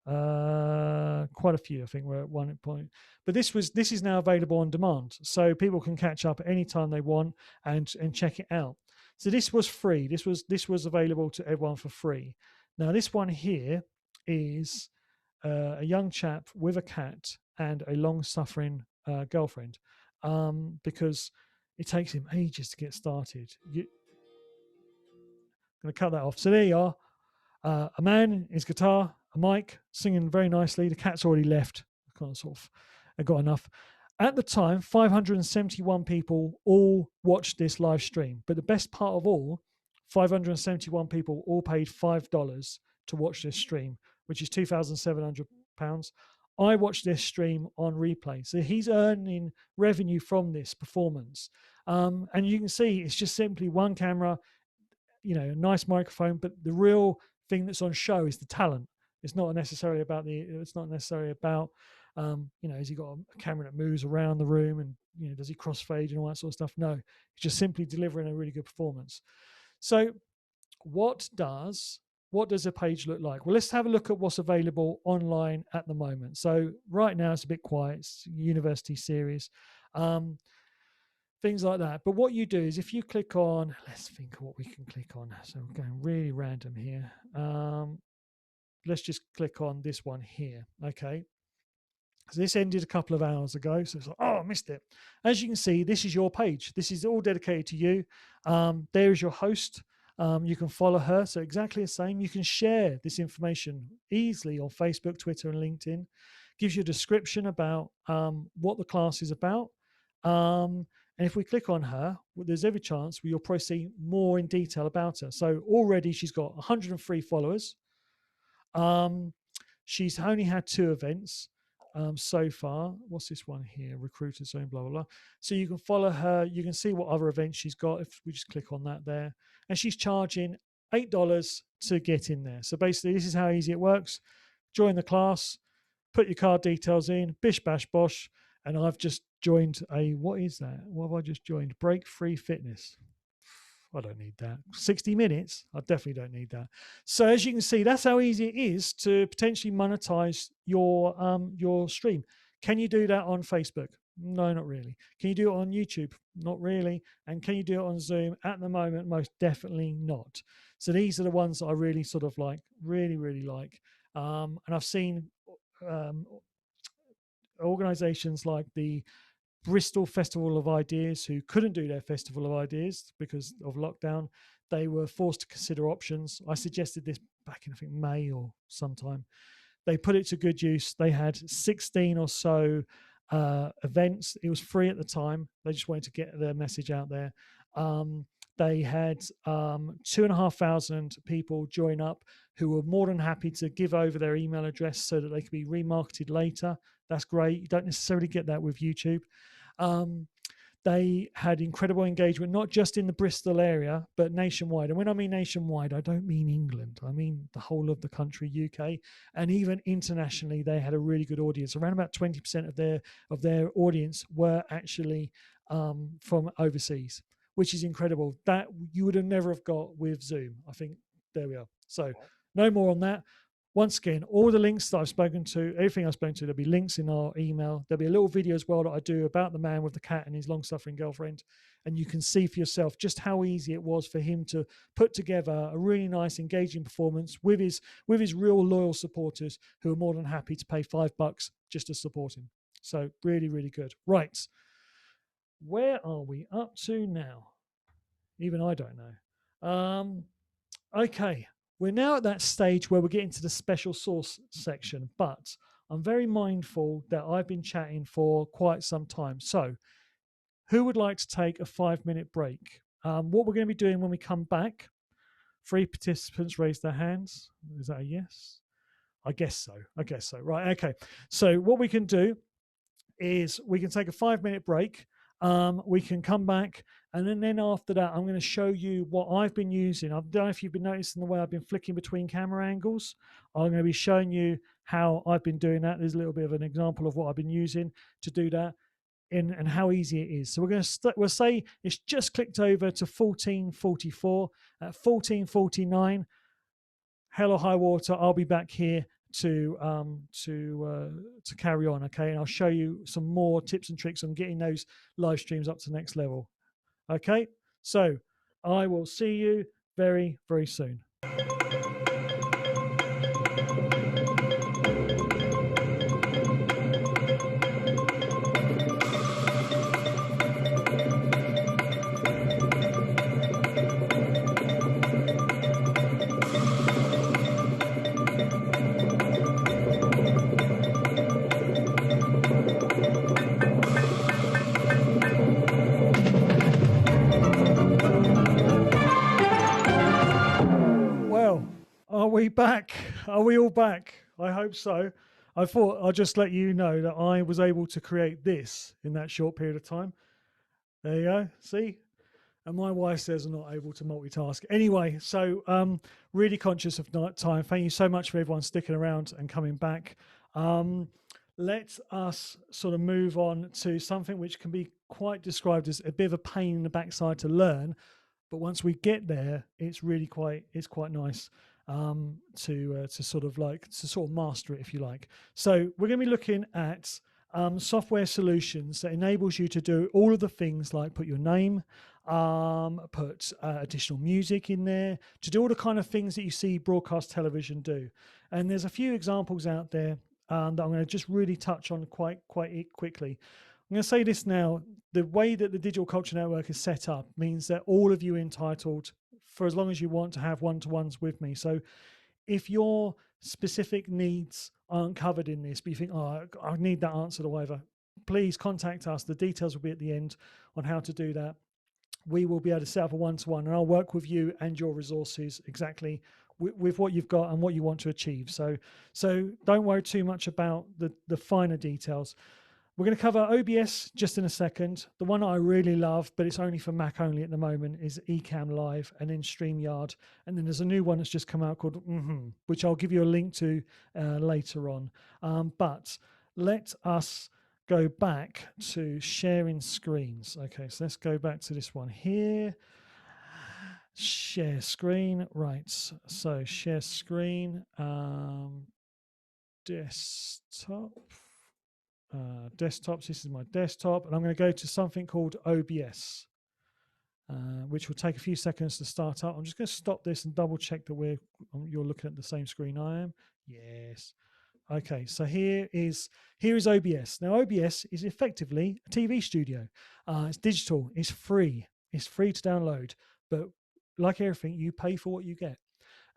Quite a few, I think we're at one point. But this is now available on demand, so people can catch up at any time they want and check it out. So this was free. This was available to everyone for free. Now this one here is a young chap with a cat and a long-suffering girlfriend, because it takes him ages to get started. I'm going to cut that off. So there you are. A man, his guitar, a mic, singing very nicely. The cat's already left. Kind of sort of, I got enough. At the time, 571 people all watched this live stream. But the best part of all, 571 people all paid $5 to watch this stream, which is £2,700. I watched this stream on replay. So he's earning revenue from this performance. And you can see it's just simply one camera, a nice microphone, but the real thing that's on show is the talent. It's not necessarily about has he got a camera that moves around the room and does he crossfade and all that sort of stuff? No, he's just simply delivering a really good performance. So what does a page look like? Well, let's have a look at what's available online at the moment. So right now it's a bit quiet. It's a university series, things like that. But what you do is if you click on, let's think of what we can click on. So we're going really random here. Let's just click on this one here. Okay. So this ended a couple of hours ago. So it's like, oh, I missed it. As you can see, this is your page. This is all dedicated to you. There is your host. You can follow her. So exactly the same. You can share this information easily on Facebook, Twitter, and LinkedIn. Gives you a description about what the class is about. And if we click on her, there's every chance you'll probably see more in detail about her. So already she's got 103 followers. She's only had 2 events so far. What's this one here? Recruiter Zone, blah, blah, blah. So you can follow her. You can see what other events she's got if we just click on that there. And she's charging $8 to get in there. So basically, this is how easy it works. Join the class, put your card details in, bish, bash, bosh. And I've just joined what is that? What have I just joined? Break Free Fitness. I don't need that. 60 minutes? I definitely don't need that. So as you can see, that's how easy it is to potentially monetize your stream. Can you do that on Facebook? No, not really. Can you do it on YouTube? Not really. And can you do it on Zoom? At the moment, most definitely not. So these are the ones that I really sort of like, really, really like. And I've seen organizations like the Bristol Festival of Ideas, who couldn't do their Festival of Ideas because of lockdown. They were forced to consider options. I suggested this back in, I think, May or sometime. They put it to good use. They had 16 or so events. It was free at the time. They just wanted to get their message out there. They had 2,500 people join up who were more than happy to give over their email address so that they could be remarketed later. That's great. You don't necessarily get that with YouTube. They had incredible engagement, not just in the Bristol area, but nationwide. And when I mean nationwide, I don't mean England. I mean the whole of the country, UK, and even internationally, they had a really good audience. Around about 20% of their audience were actually from overseas, which is incredible. That you would have never have got with Zoom. I think there we are. So no more on that. Once again, all the links that I've spoken to, everything I've spoken to, there'll be links in our email. There'll be a little video as well that I do about the man with the cat and his long-suffering girlfriend. And you can see for yourself just how easy it was for him to put together a really nice, engaging performance with his real loyal supporters who are more than happy to pay $5 just to support him. So really, really good. Right. Where are we up to now? Even I don't know. Okay. We're now at that stage where we're getting to the special sauce section, but I'm very mindful that I've been chatting for quite some time. So who would like to take a 5-minute break? What we're going to be doing when we come back, 3 participants raise their hands. Is that a yes? I guess so. Right. Okay. So what we can do is we can take a 5-minute break. We can come back, and then after that, I'm going to show you what I've been using. I don't know if you've been noticing the way I've been flicking between camera angles. I'm going to be showing you how I've been doing that. There's a little bit of an example of what I've been using to do that and how easy it is. So we're going to we'll say it's just clicked over to 1444. At 1449, hell or high water, I'll be back here to carry on. Okay, and I'll show you some more tips and tricks on getting those live streams up to the next level. Okay, so I will see you very, very soon. Are we back? Are we all back? I hope so. I thought I'll just let you know that I was able to create this in that short period of time. There you go. See? And my wife says I'm not able to multitask. Anyway, so really conscious of time. Thank you so much for everyone sticking around and coming back. Let us sort of move on to something which can be quite described as a bit of a pain in the backside to learn. But once we get there, it's really quite nice to sort of master it, if you like. So we're going to be looking at software solutions that enables you to do all of the things like put your name, put additional music in there, to do all the kind of things that you see broadcast television do. And there's a few examples out there that I'm going to just really touch on quite quickly. I'm going to say this now. The way that the Digital Culture Network is set up means that all of you are entitled, for as long as you want, to have one-to-ones with me. So if your specific needs aren't covered in this, but you think, oh, I need that answered or whatever, please contact us. The details will be at the end on how to do that. We will be able to set up a one-to-one, and I'll work with you and your resources exactly with what you've got and what you want to achieve. So don't worry too much about the finer details. We're going to cover OBS just in a second. The one I really love, but it's only for Mac only at the moment, is Ecamm Live, and then StreamYard. And then there's a new one that's just come out called which I'll give you a link to later on. But let us go back to sharing screens. Okay, so let's go back to this one here. Share screen. Right, so share screen. Desktop. Desktops. This is my desktop, and I'm going to go to something called OBS, which will take a few seconds to start up. I'm just going to stop this and double check that you're looking at the same screen I am. Yes. Okay, so here is OBS. Now, OBS is effectively a TV studio. It's digital. It's free. It's free to download, but like everything, you pay for what you get.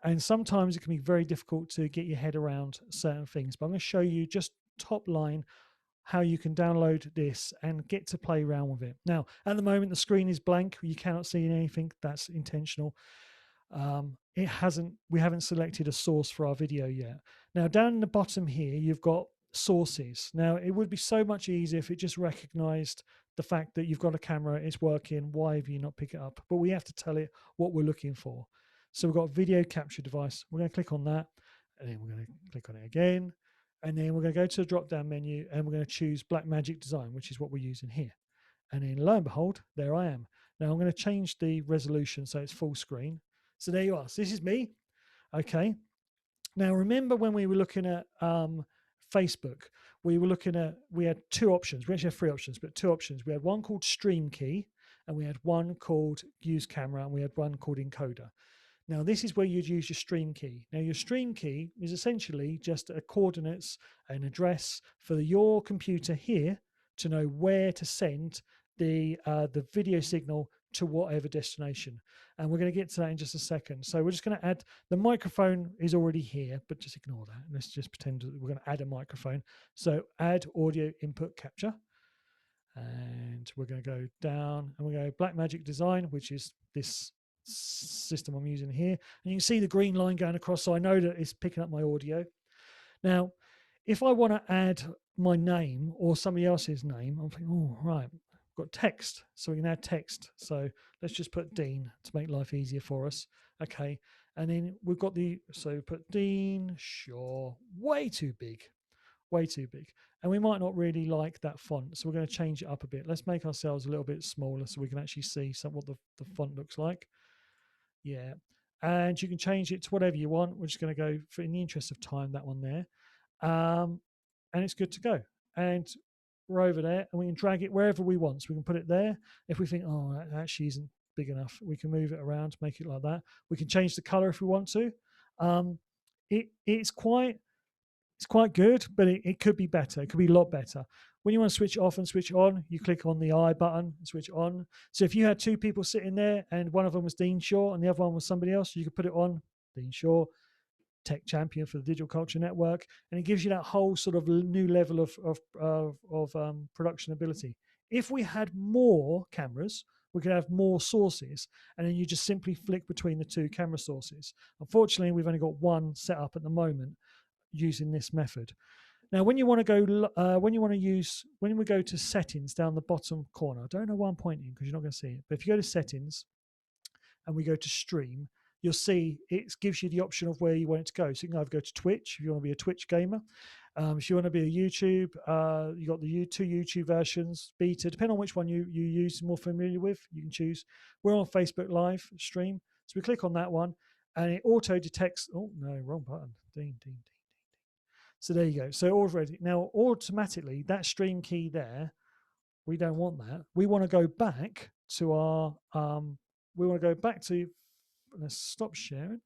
And sometimes it can be very difficult to get your head around certain things. But I'm going to show you just top line how you can download this and get to play around with it. Now, at the moment, the screen is blank. You cannot see anything. That's intentional. We haven't selected a source for our video yet. Now, down in the bottom here, you've got sources. Now, it would be so much easier if it just recognized the fact that you've got a camera, it's working. Why have you not picked it up? But we have to tell it what we're looking for. So we've got video capture device. We're going to click on that, and then we're going to click on it again. And then we're going to go to the drop-down menu, and we're going to choose Blackmagic Design, which is what we're using here. And then lo and behold, there I am. Now I'm going to change the resolution so it's full screen. So there you are. So this is me. Okay. Now remember when we were looking at Facebook, we had two options. We actually have three options, but two options. We had one called Stream Key, and we had one called Use Camera, and we had one called Encoder. Now, this is where you'd use your stream key. Now, your stream key is essentially just a coordinates, an address for your computer here to know where to send the video signal to whatever destination. And we're going to get to that in just a second. So we're just going to add, the microphone is already here, but just ignore that. Let's just pretend that we're going to add a microphone. So add audio input capture. And we're going to go down and we go Blackmagic Design, which is this system I'm using here, and you can see the green line going across, so I know that it's picking up my audio. Now, if I want to add my name or somebody else's name, I'm thinking, oh, right, I've got text, so we can add text. So let's just put Dean to make life easier for us. Okay, and then we've got so put Dean, sure, way too big. And we might not really like that font, so we're going to change it up a bit. Let's make ourselves a little bit smaller so we can actually see what the font looks like. Yeah, and you can change it to whatever you want. We're just going to go for, in the interest of time, that one there. And it's good to go. And we're over there, and we can drag it wherever we want. So we can put it there. If we think, oh, that actually isn't big enough, we can move it around, make it like that. We can change the color if we want to. It's quite good, but it could be better. It could be a lot better. When you want to switch off and switch on, you click on the I button and switch on. So if you had two people sitting there and one of them was Dean Shaw and the other one was somebody else, you could put it on Dean Shaw, tech champion for the Digital Culture Network, and it gives you that whole sort of new level of production ability. If we had more cameras, we could have more sources, and then you just simply flick between the two camera sources. Unfortunately, we've only got one set up at the moment using this method. Now, when you want to go, when we go to settings down the bottom corner, I don't know why I'm pointing because you're not going to see it, but if you go to settings and we go to stream, you'll see it gives you the option of where you want it to go. So you can either go to Twitch if you want to be a Twitch gamer. If you want to be a YouTube, you got the two YouTube versions, beta, depending on which one you use, more familiar with, you can choose. We're on Facebook Live stream. So we click on that one and it auto detects, oh no, wrong button. Ding, ding, ding. So there you go. So already now automatically that stream key there, we don't want that. We want to go back to our let's stop sharing.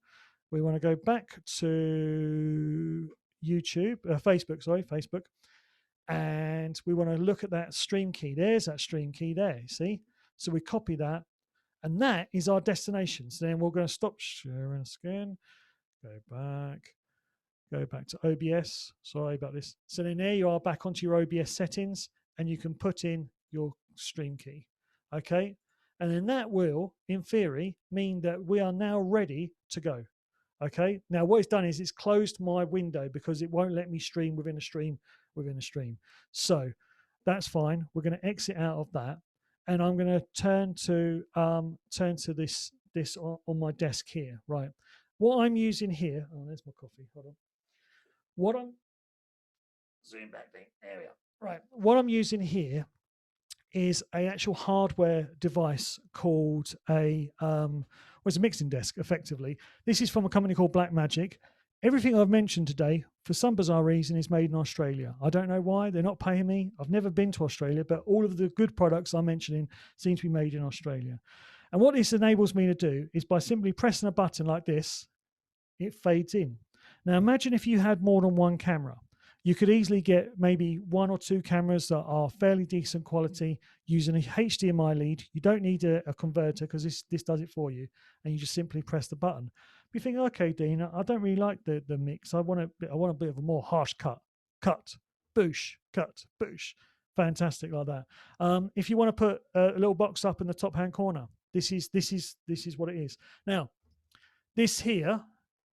We want to go back to YouTube, Facebook, and we want to look at that stream key. There's that stream key there, see? So we copy that, and that is our destination. So then we're going to stop sharing again, go back to OBS. Sorry about this. So then there you are back onto your OBS settings, and you can put in your stream key. Okay. And then that will, in theory, mean that we are now ready to go. Okay. Now what it's done is it's closed my window because it won't let me stream within a stream. So that's fine. We're going to exit out of that, and I'm going to turn to this on my desk here. Right. What I'm using here. Oh, there's my coffee. Hold on. What I'm zoom back there. There we are. Right. What I'm using here is a actual hardware device called it's a mixing desk, effectively. This is from a company called Blackmagic. Everything I've mentioned today, for some bizarre reason, is made in Australia. I don't know why. They're not paying me. I've never been to Australia, but all of the good products I'm mentioning seem to be made in Australia. And what this enables me to do is by simply pressing a button like this, it fades in. Now imagine if you had more than one camera. You could easily get maybe one or two cameras that are fairly decent quality using a HDMI lead. You don't need a converter because this does it for you, and you just simply press the button. But you think, okay, Dean, I don't really like the mix. I want a bit of a more harsh cut, boosh, fantastic like that. If you want to put a little box up in the top hand corner, this is what it is. Now, this here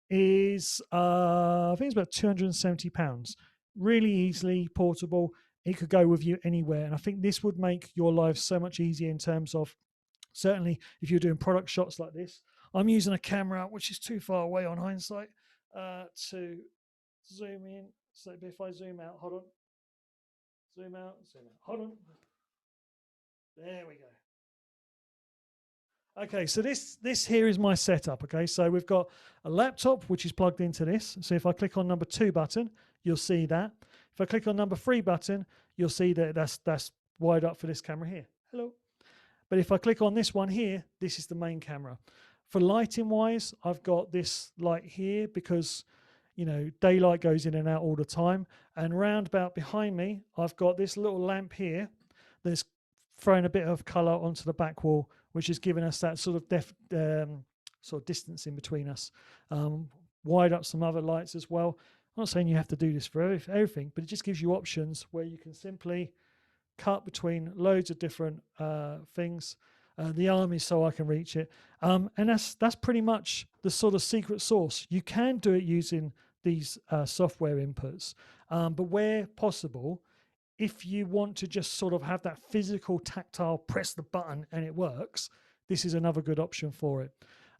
is I think it's about £270. Really easily portable. It could go with you anywhere, and I think this would make your life so much easier in terms of, certainly if you're doing product shots like this. I'm using a camera which is too far away on hindsight to zoom in. So if I zoom out, hold on, zoom out, hold on, there we go. Okay, so this here is my setup. Okay, so we've got a laptop which is plugged into this. So if I click on number 2 button, you'll see that. If I click on number 3 button, you'll see that that's wired up for this camera here. Hello. But if I click on this one here, this is the main camera. For lighting wise, I've got this light here because, you know, daylight goes in and out all the time. And round about behind me, I've got this little lamp here that's throwing a bit of color onto the back wall, which is giving us that sort of distance in between us. Wired up some other lights as well. I'm not saying you have to do this for everything, but it just gives you options where you can simply cut between loads of different things. The arm is so I can reach it. And that's pretty much the sort of secret sauce. You can do it using these software inputs, but where possible, if you want to just sort of have that physical tactile press the button and it works, this is another good option for it.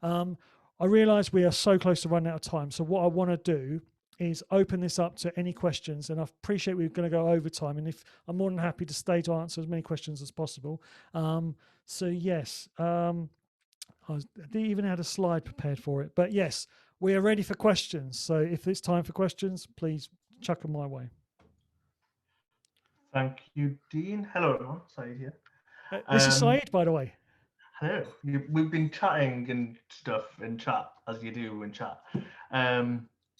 I realize we are so close to running out of time. So what I want to do is open this up to any questions, and I appreciate we're going to go over time, and if I'm more than happy to stay to answer as many questions as possible. So yes, I didn't even had a slide prepared for it. But yes, we are ready for questions. So if it's time for questions, please chuck them my way. Thank you, Dean. Hello, everyone. Saeed here. This is Saeed, by the way. Hello. We've been chatting and stuff in chat, as you do in chat.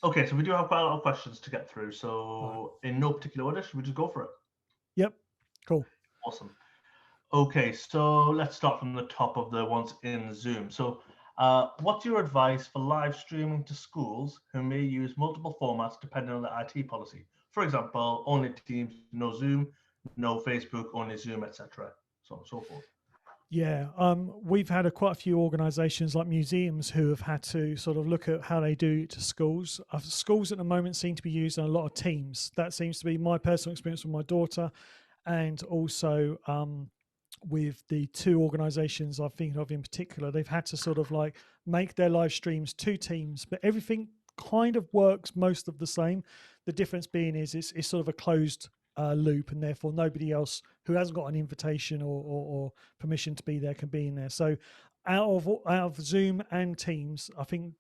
Okay, so we do have quite a lot of questions to get through. So in no particular order, should we just go for it? Yep. Cool. Awesome. Okay, so let's start from the top of the ones in Zoom. So what's your advice for live streaming to schools who may use multiple formats depending on the IT policy? For example, only Teams, no Zoom, no Facebook, only Zoom, etc. So on and so forth. Yeah, we've had quite a few organisations like museums who have had to sort of look at how they do it to schools. Schools at the moment seem to be using a lot of Teams. That seems to be my personal experience with my daughter, and also with the two organisations I'm thinking of in particular. They've had to sort of like make their live streams to Teams, but everything kind of works most of the same. The difference being is it's sort of a closed loop, and therefore nobody else who hasn't got an invitation or permission to be there can be in there. So out of Zoom and Teams, I think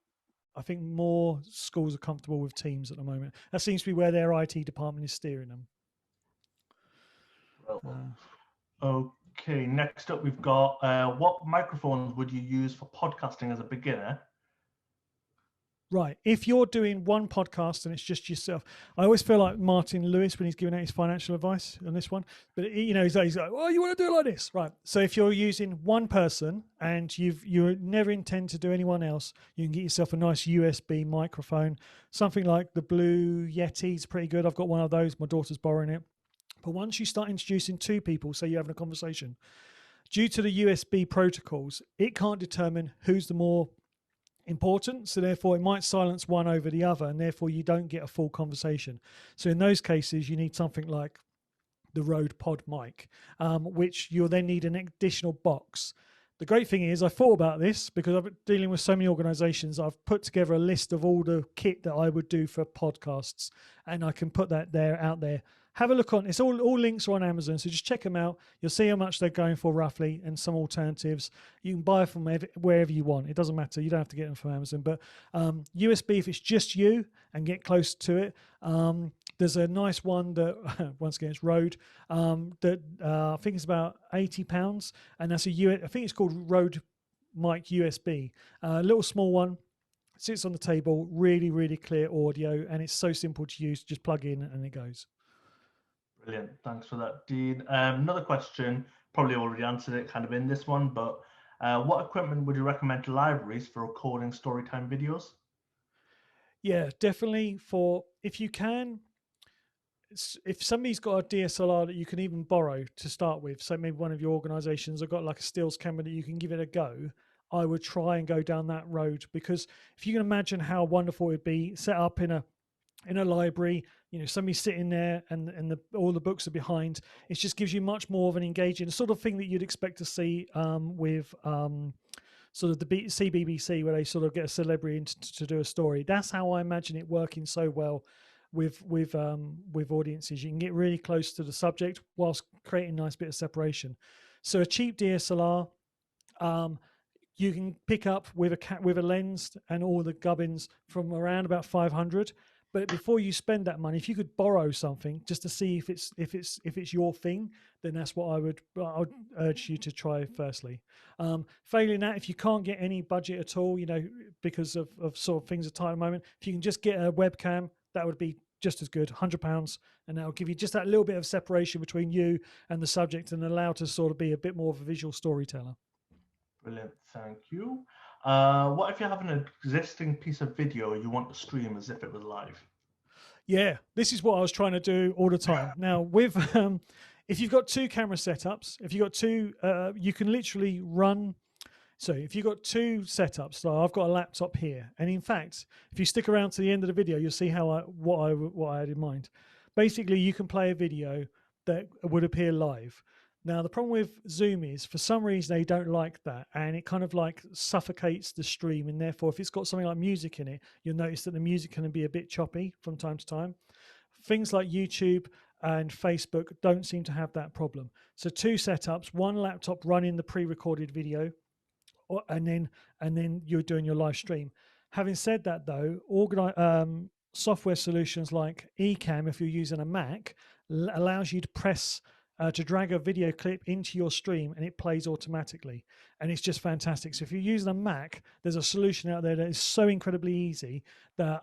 more schools are comfortable with Teams at the moment. That seems to be where their IT department is steering them. Well, okay, next up we've got what microphones would you use for podcasting as a beginner? Right. If you're doing one podcast and it's just yourself, I always feel like Martin Lewis when he's giving out his financial advice on this one. But he's like, "Oh, you want to do it like this, right?" So if you're using one person and you never intend to do anyone else, you can get yourself a nice USB microphone, something like the Blue Yeti's pretty good. I've got one of those. My daughter's borrowing it. But once you start introducing two people, say you're having a conversation, due to the USB protocols, it can't determine who's the more important, so therefore it might silence one over the other, and therefore you don't get a full conversation. So in those cases you need something like the Rode Pod mic, which you'll then need an additional box. The great thing is I thought about this because I've been dealing with so many organizations. I've put together a list of all the kit that I would do for podcasts, and I can put that out there. Have a look on, it's all links are on Amazon, so just check them out. You'll see how much they're going for roughly, and some alternatives. You can buy from wherever you want. It doesn't matter. You don't have to get them from Amazon. But USB, if it's just you and get close to it, there's a nice one that once again it's Rode that I think it's about £80, and that's I think it's called Rode Mic USB, a little small one. Sits on the table, really, really clear audio, and it's so simple to use. Just plug in and it goes. Brilliant. Thanks for that, Dean. Another question, probably already answered it kind of in this one, but what equipment would you recommend to libraries for recording storytime videos? Yeah, definitely. For if you can, if somebody's got a DSLR that you can even borrow to start with, so maybe one of your organizations have got like a stills camera that you can give it a go, I would try and go down that road, because if you can imagine how wonderful it'd be set up in a library, somebody sitting there and all the books are behind. It just gives you much more of an engaging, the sort of thing that you'd expect to see with sort of the CBBC, where they sort of get a celebrity to do a story. That's how I imagine it working so well with audiences. You can get really close to the subject whilst creating a nice bit of separation. So a cheap DSLR, you can pick up with a lens and all the gubbins from around about 500. But before you spend that money, if you could borrow something just to see if it's your thing, then that's what I would urge you to try firstly. Failing that, if you can't get any budget at all, because of sort of things are tight at the moment, if you can just get a webcam, that would be just as good, £100, and that'll give you just that little bit of separation between you and the subject, and allow to sort of be a bit more of a visual storyteller. Brilliant, thank you. What if you have an existing piece of video you want to stream as if it was live? Yeah, this is what I was trying to do all the time. Now, with if you've got two camera setups, if you've got two, you can literally run. So if you've got two setups, so I've got a laptop here, and in fact, if you stick around to the end of the video, you'll see what I had in mind. Basically, you can play a video that would appear live. Now, the problem with Zoom is, for some reason, they don't like that, and it kind of like suffocates the stream, and therefore, if it's got something like music in it, you'll notice that the music can be a bit choppy from time to time. Things like YouTube and Facebook don't seem to have that problem. So two setups, one laptop running the pre-recorded video, and then you're doing your live stream. Having said that, though, software solutions like Ecamm, if you're using a Mac, allows you to press to drag a video clip into your stream and it plays automatically, and it's just fantastic. So if you're using a Mac, there's a solution out there that is so incredibly easy that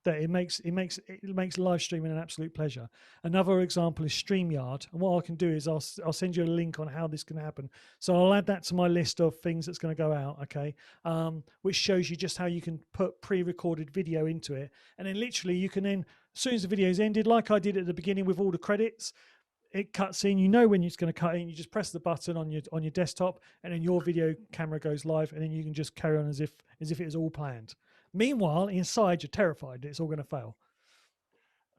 it makes live streaming an absolute pleasure. Another example is StreamYard, and what I can do is I'll send you a link on how this can happen. So I'll add that to my list of things that's going to go out, okay, which shows you just how you can put pre-recorded video into it, and then literally you can then, as soon as the video's ended, like I did at the beginning with all the credits, it cuts in. You know when it's going to cut in. You just press the button on your desktop, and then your video camera goes live, and then you can just carry on as if it was all planned. Meanwhile, inside you're terrified that it's all going to fail.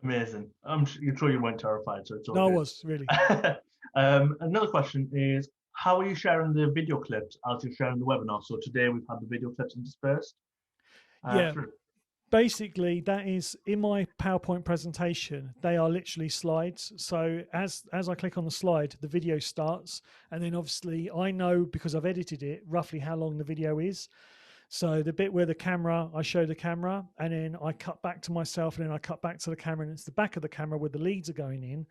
Amazing. You're sure you weren't terrified, so it's all No, I good. was really. Another question is, how are you sharing the video clips as you're sharing the webinar? So today we've had the video clips interspersed. Yeah. Through. Basically, that is in my PowerPoint presentation. They are literally slides. So as I click on the slide, the video starts, and then obviously I know, because I've edited it, roughly how long the video is. So the bit where I show the camera, and then I cut back to myself, and then I cut back to the camera, and it's the back of the camera where the leads are going in.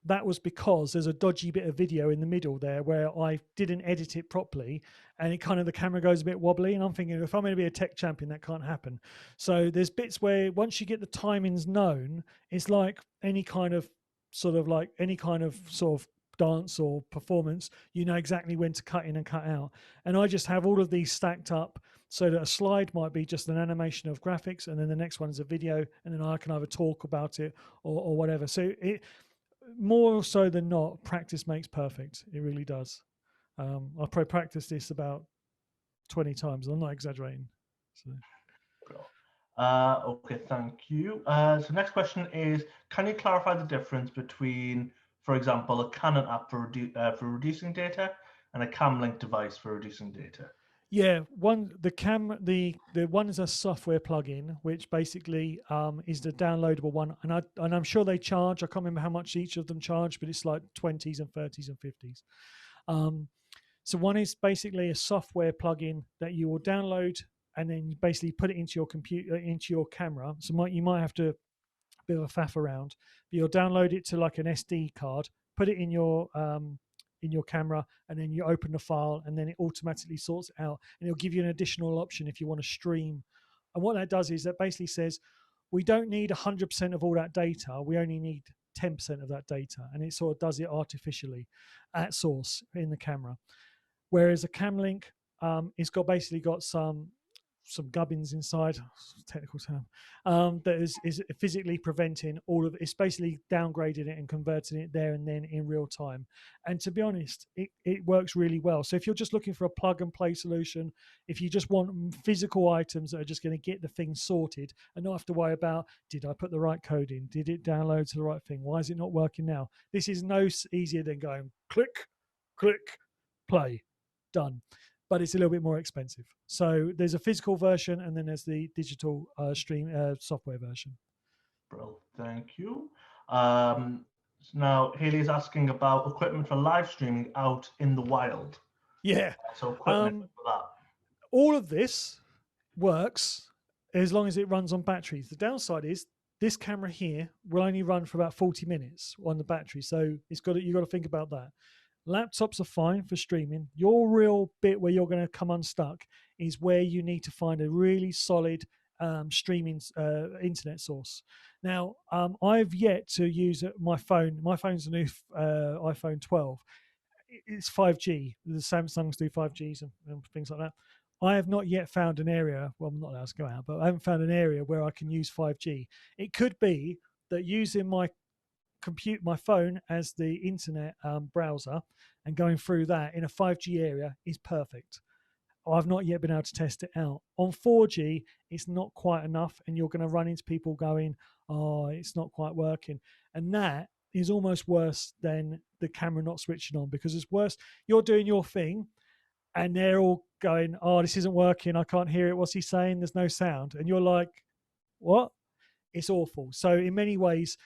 That was because there's a dodgy bit of video in the middle there where I didn't edit it properly, and it kind of, the camera goes a bit wobbly, and I'm thinking, if I'm going to be a tech champion, that can't happen. So there's bits where once you get the timings known, it's like any kind of sort of dance or performance, you know exactly when to cut in and cut out. And I just have all of these stacked up so that a slide might be just an animation of graphics, and then the next one is a video, and then I can either talk about it or whatever. So it, more so than not, practice makes perfect. It really does. I've probably practiced this about 20 times. I'm not exaggerating. So. Okay, thank you. So next question is, can you clarify the difference between, for example, a Canon app for reducing data and a Camlink device for reducing data? Yeah, the one is a software plugin, which basically is the downloadable one, and I'm sure they charge. I can't remember how much each of them charge, but it's like 20s and 30s and 50s. So one is basically a software plugin that you will download, and then you basically put it into your computer, into your camera. So you might have to bit of a faff around, but you'll download it to like an SD card, put it in your camera, and then you open the file, and then it automatically sorts it out, and it'll give you an additional option if you want to stream. And what that does is that basically says, we don't need 100% of all that data, we only need 10% of that data, and it sort of does it artificially at source in the camera. Whereas a Camlink, it's basically got some gubbins inside, technical term, that is physically preventing all of it. It's basically downgrading it and converting it there and then in real time. And to be honest, it works really well. So if you're just looking for a plug and play solution, if you just want physical items that are just going to get the thing sorted and not have to worry about, did I put the right code in? Did it download to the right thing? Why is it not working now? This is no easier than going click, click, play, done. But it's a little bit more expensive. So there's a physical version, and then there's the digital stream software version. Bro, thank you. Now Haley's asking about equipment for live streaming out in the wild. Yeah. So equipment for that. All of this works as long as it runs on batteries. The downside is this camera here will only run for about 40 minutes on the battery. So you've got to think about that. Laptops are fine for streaming. Your real bit where you're going to come unstuck is where you need to find a really solid streaming internet source. Now, I've yet to use my phone. My phone's a new iPhone 12. It's 5G. The Samsungs do 5Gs and things like that. I have not yet found an area, well, I'm not allowed to go out, but I haven't found an area where I can use 5G. It could be that using my phone as the internet browser and going through that in a 5G area is perfect. I've not yet been able to test it out. On 4G, it's not quite enough, and you're going to run into people going, oh, it's not quite working. And that is almost worse than the camera not switching on, because it's worse. You're doing your thing, and they're all going, oh, this isn't working. I can't hear it. What's he saying? There's no sound. And you're like, what? It's awful. So in many ways,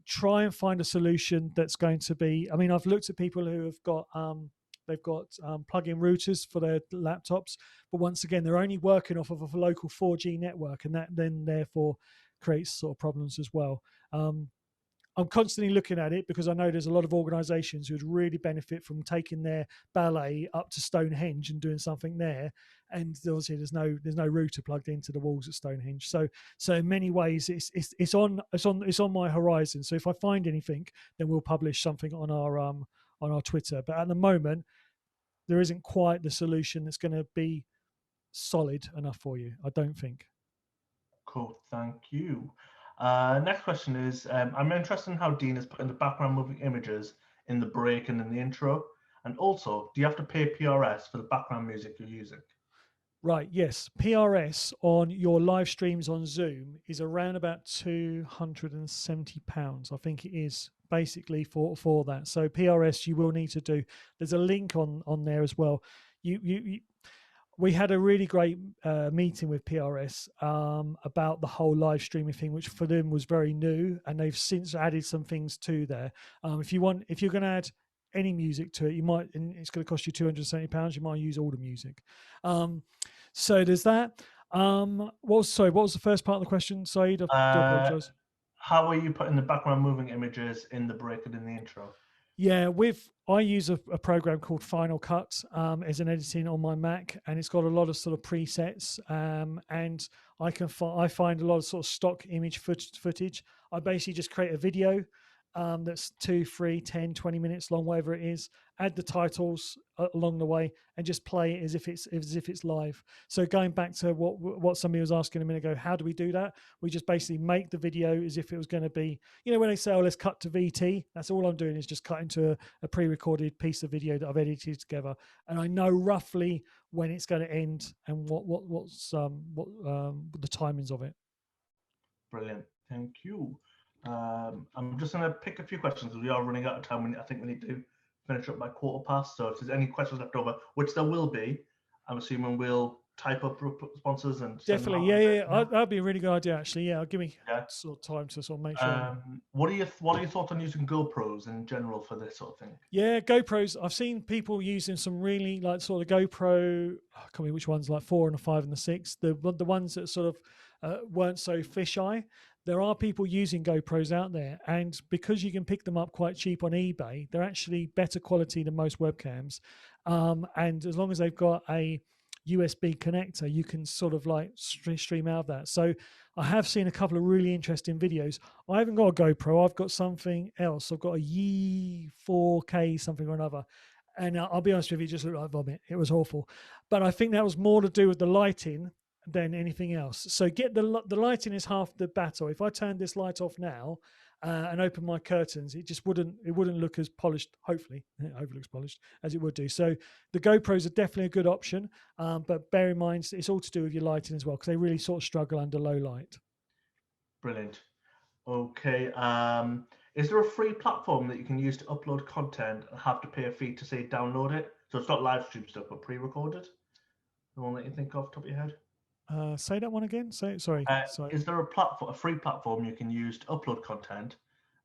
try and find a solution that's going to be, I mean, I've looked at people who have got they've got plug-in routers for their laptops, but once again, they're only working off of a local 4G network, and that then therefore creates sort of problems as well. I'm constantly looking at it because I know there's a lot of organisations who would really benefit from taking their ballet up to Stonehenge and doing something there. And obviously, there's no router plugged into the walls at Stonehenge. So in many ways, it's on my horizon. So if I find anything, then we'll publish something on our Twitter. But at the moment, there isn't quite the solution that's going to be solid enough for you, I don't think. Cool, thank you. Next question is, I'm interested in how Dean is putting the background moving images in the break and in the intro. And also, do you have to pay PRS for the background music you're using? Right, yes. PRS on your live streams on Zoom is around about £270. I think it is basically for that. So PRS you will need to do. There's a link on there as well. We had a really great meeting with PRS about the whole live streaming thing, which for them was very new, and they've since added some things to there. If you're going to add any music to it, and it's going to cost you £270. You might use all the music. So there's that. What was the first part of the question, Saeed? I do apologise. How are you putting the background moving images in the break and in the intro? Yeah, I use a program called Final Cut as an editing on my Mac, and it's got a lot of sort of presets, and I find a lot of sort of stock image footage. I basically just create a video that's 2, 3, 10, 20 minutes long, whatever it is, add the titles along the way, and just play it as if it's live. So going back to what somebody was asking a minute ago, how do we do that? We just basically make the video as if it was going to be, when they say, oh, let's cut to VT, that's all I'm doing is just cutting to a pre-recorded piece of video that I've edited together, and I know roughly when it's going to end and what the timings of it. Brilliant, thank you. I'm just going to pick a few questions because we are running out of time. I think we need to finish up by 1:15. So if there's any questions left over, which there will be, I'm assuming we'll type up responses and send definitely, them out. that'd be a really good idea, actually. Yeah, give me sort of time to sort of make sure. What are your thoughts on using GoPros in general for this sort of thing? Yeah, GoPros. I've seen people using some really like sort of GoPro. I can't remember which ones, like 4 and a 5 and the 6. The ones that sort of weren't so fisheye. There are people using GoPros out there, and because you can pick them up quite cheap on eBay, they're actually better quality than most webcams. And as long as they've got a USB connector, you can sort of like stream out of that. So I have seen a couple of really interesting videos. I haven't got a GoPro. I've got something else. I've got a Yi 4K something or another. And I'll be honest with you, it just looked like vomit. It was awful. But I think that was more to do with the lighting than anything else. So the lighting is half the battle. If I turn this light off now and open my curtains, it wouldn't look as polished. Hopefully it overlooks polished as it would do. So the GoPros are definitely a good option, but bear in mind it's all to do with your lighting as well, because they really sort of struggle under low light. Brilliant. Okay. Is there a free platform that you can use to upload content and have to pay a fee to say download it? So it's not live stream stuff, but pre-recorded. The one that you think of top of your head? Say that one again. Sorry. Is there a free platform you can use to upload content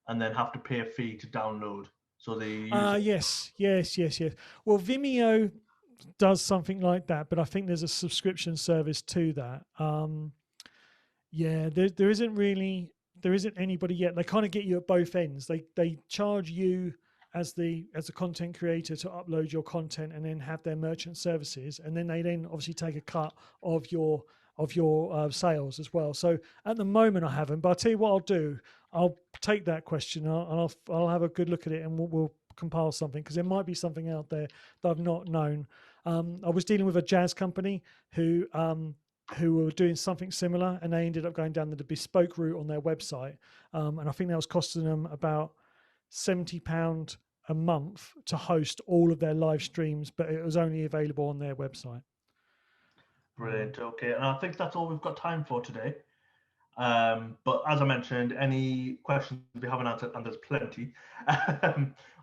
and then have to pay a fee to download? So yes. Well, Vimeo does something like that, but I think there's a subscription service to that. There isn't anybody yet. They kind of get you at both ends. They charge you as a content creator to upload your content and then have their merchant services, and then they obviously take a cut of your sales as well. So at the moment I haven't, but I'll tell you what I'll do. I'll take that question and I'll have a good look at it, and we'll compile something, because there might be something out there that I've not known. I was dealing with a jazz company who were doing something similar, and they ended up going down the bespoke route on their website, and I think that was costing them about £70 a month to host all of their live streams, but it was only available on their website. Brilliant. Okay, and I think that's all we've got time for today. But as I mentioned, any questions we haven't answered, and there's plenty,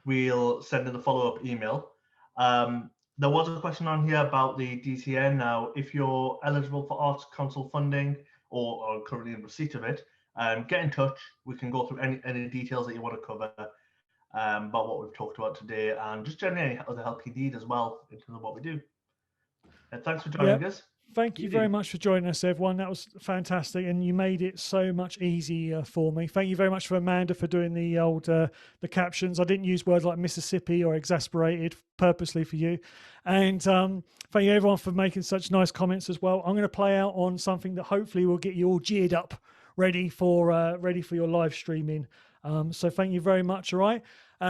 we'll send in the follow-up email. There was a question on here about the DCN. Now, if you're eligible for Arts Council funding or are currently in receipt of it, get in touch. We can go through any details that you want to cover. about what we've talked about today, and just generally any other help you need as well in terms of what we do. Thanks for joining us. Thank you very much for joining us, everyone. That was fantastic, and you made it so much easier for me. Thank you very much for Amanda for doing the old the captions. I didn't use words like Mississippi or exasperated purposely for you, and thank you everyone for making such nice comments as well. I'm going to play out on something that hopefully will get you all geared up, ready for your live streaming. So thank you very much. All right,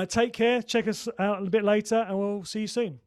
take care. Check us out a bit later, and we'll see you soon.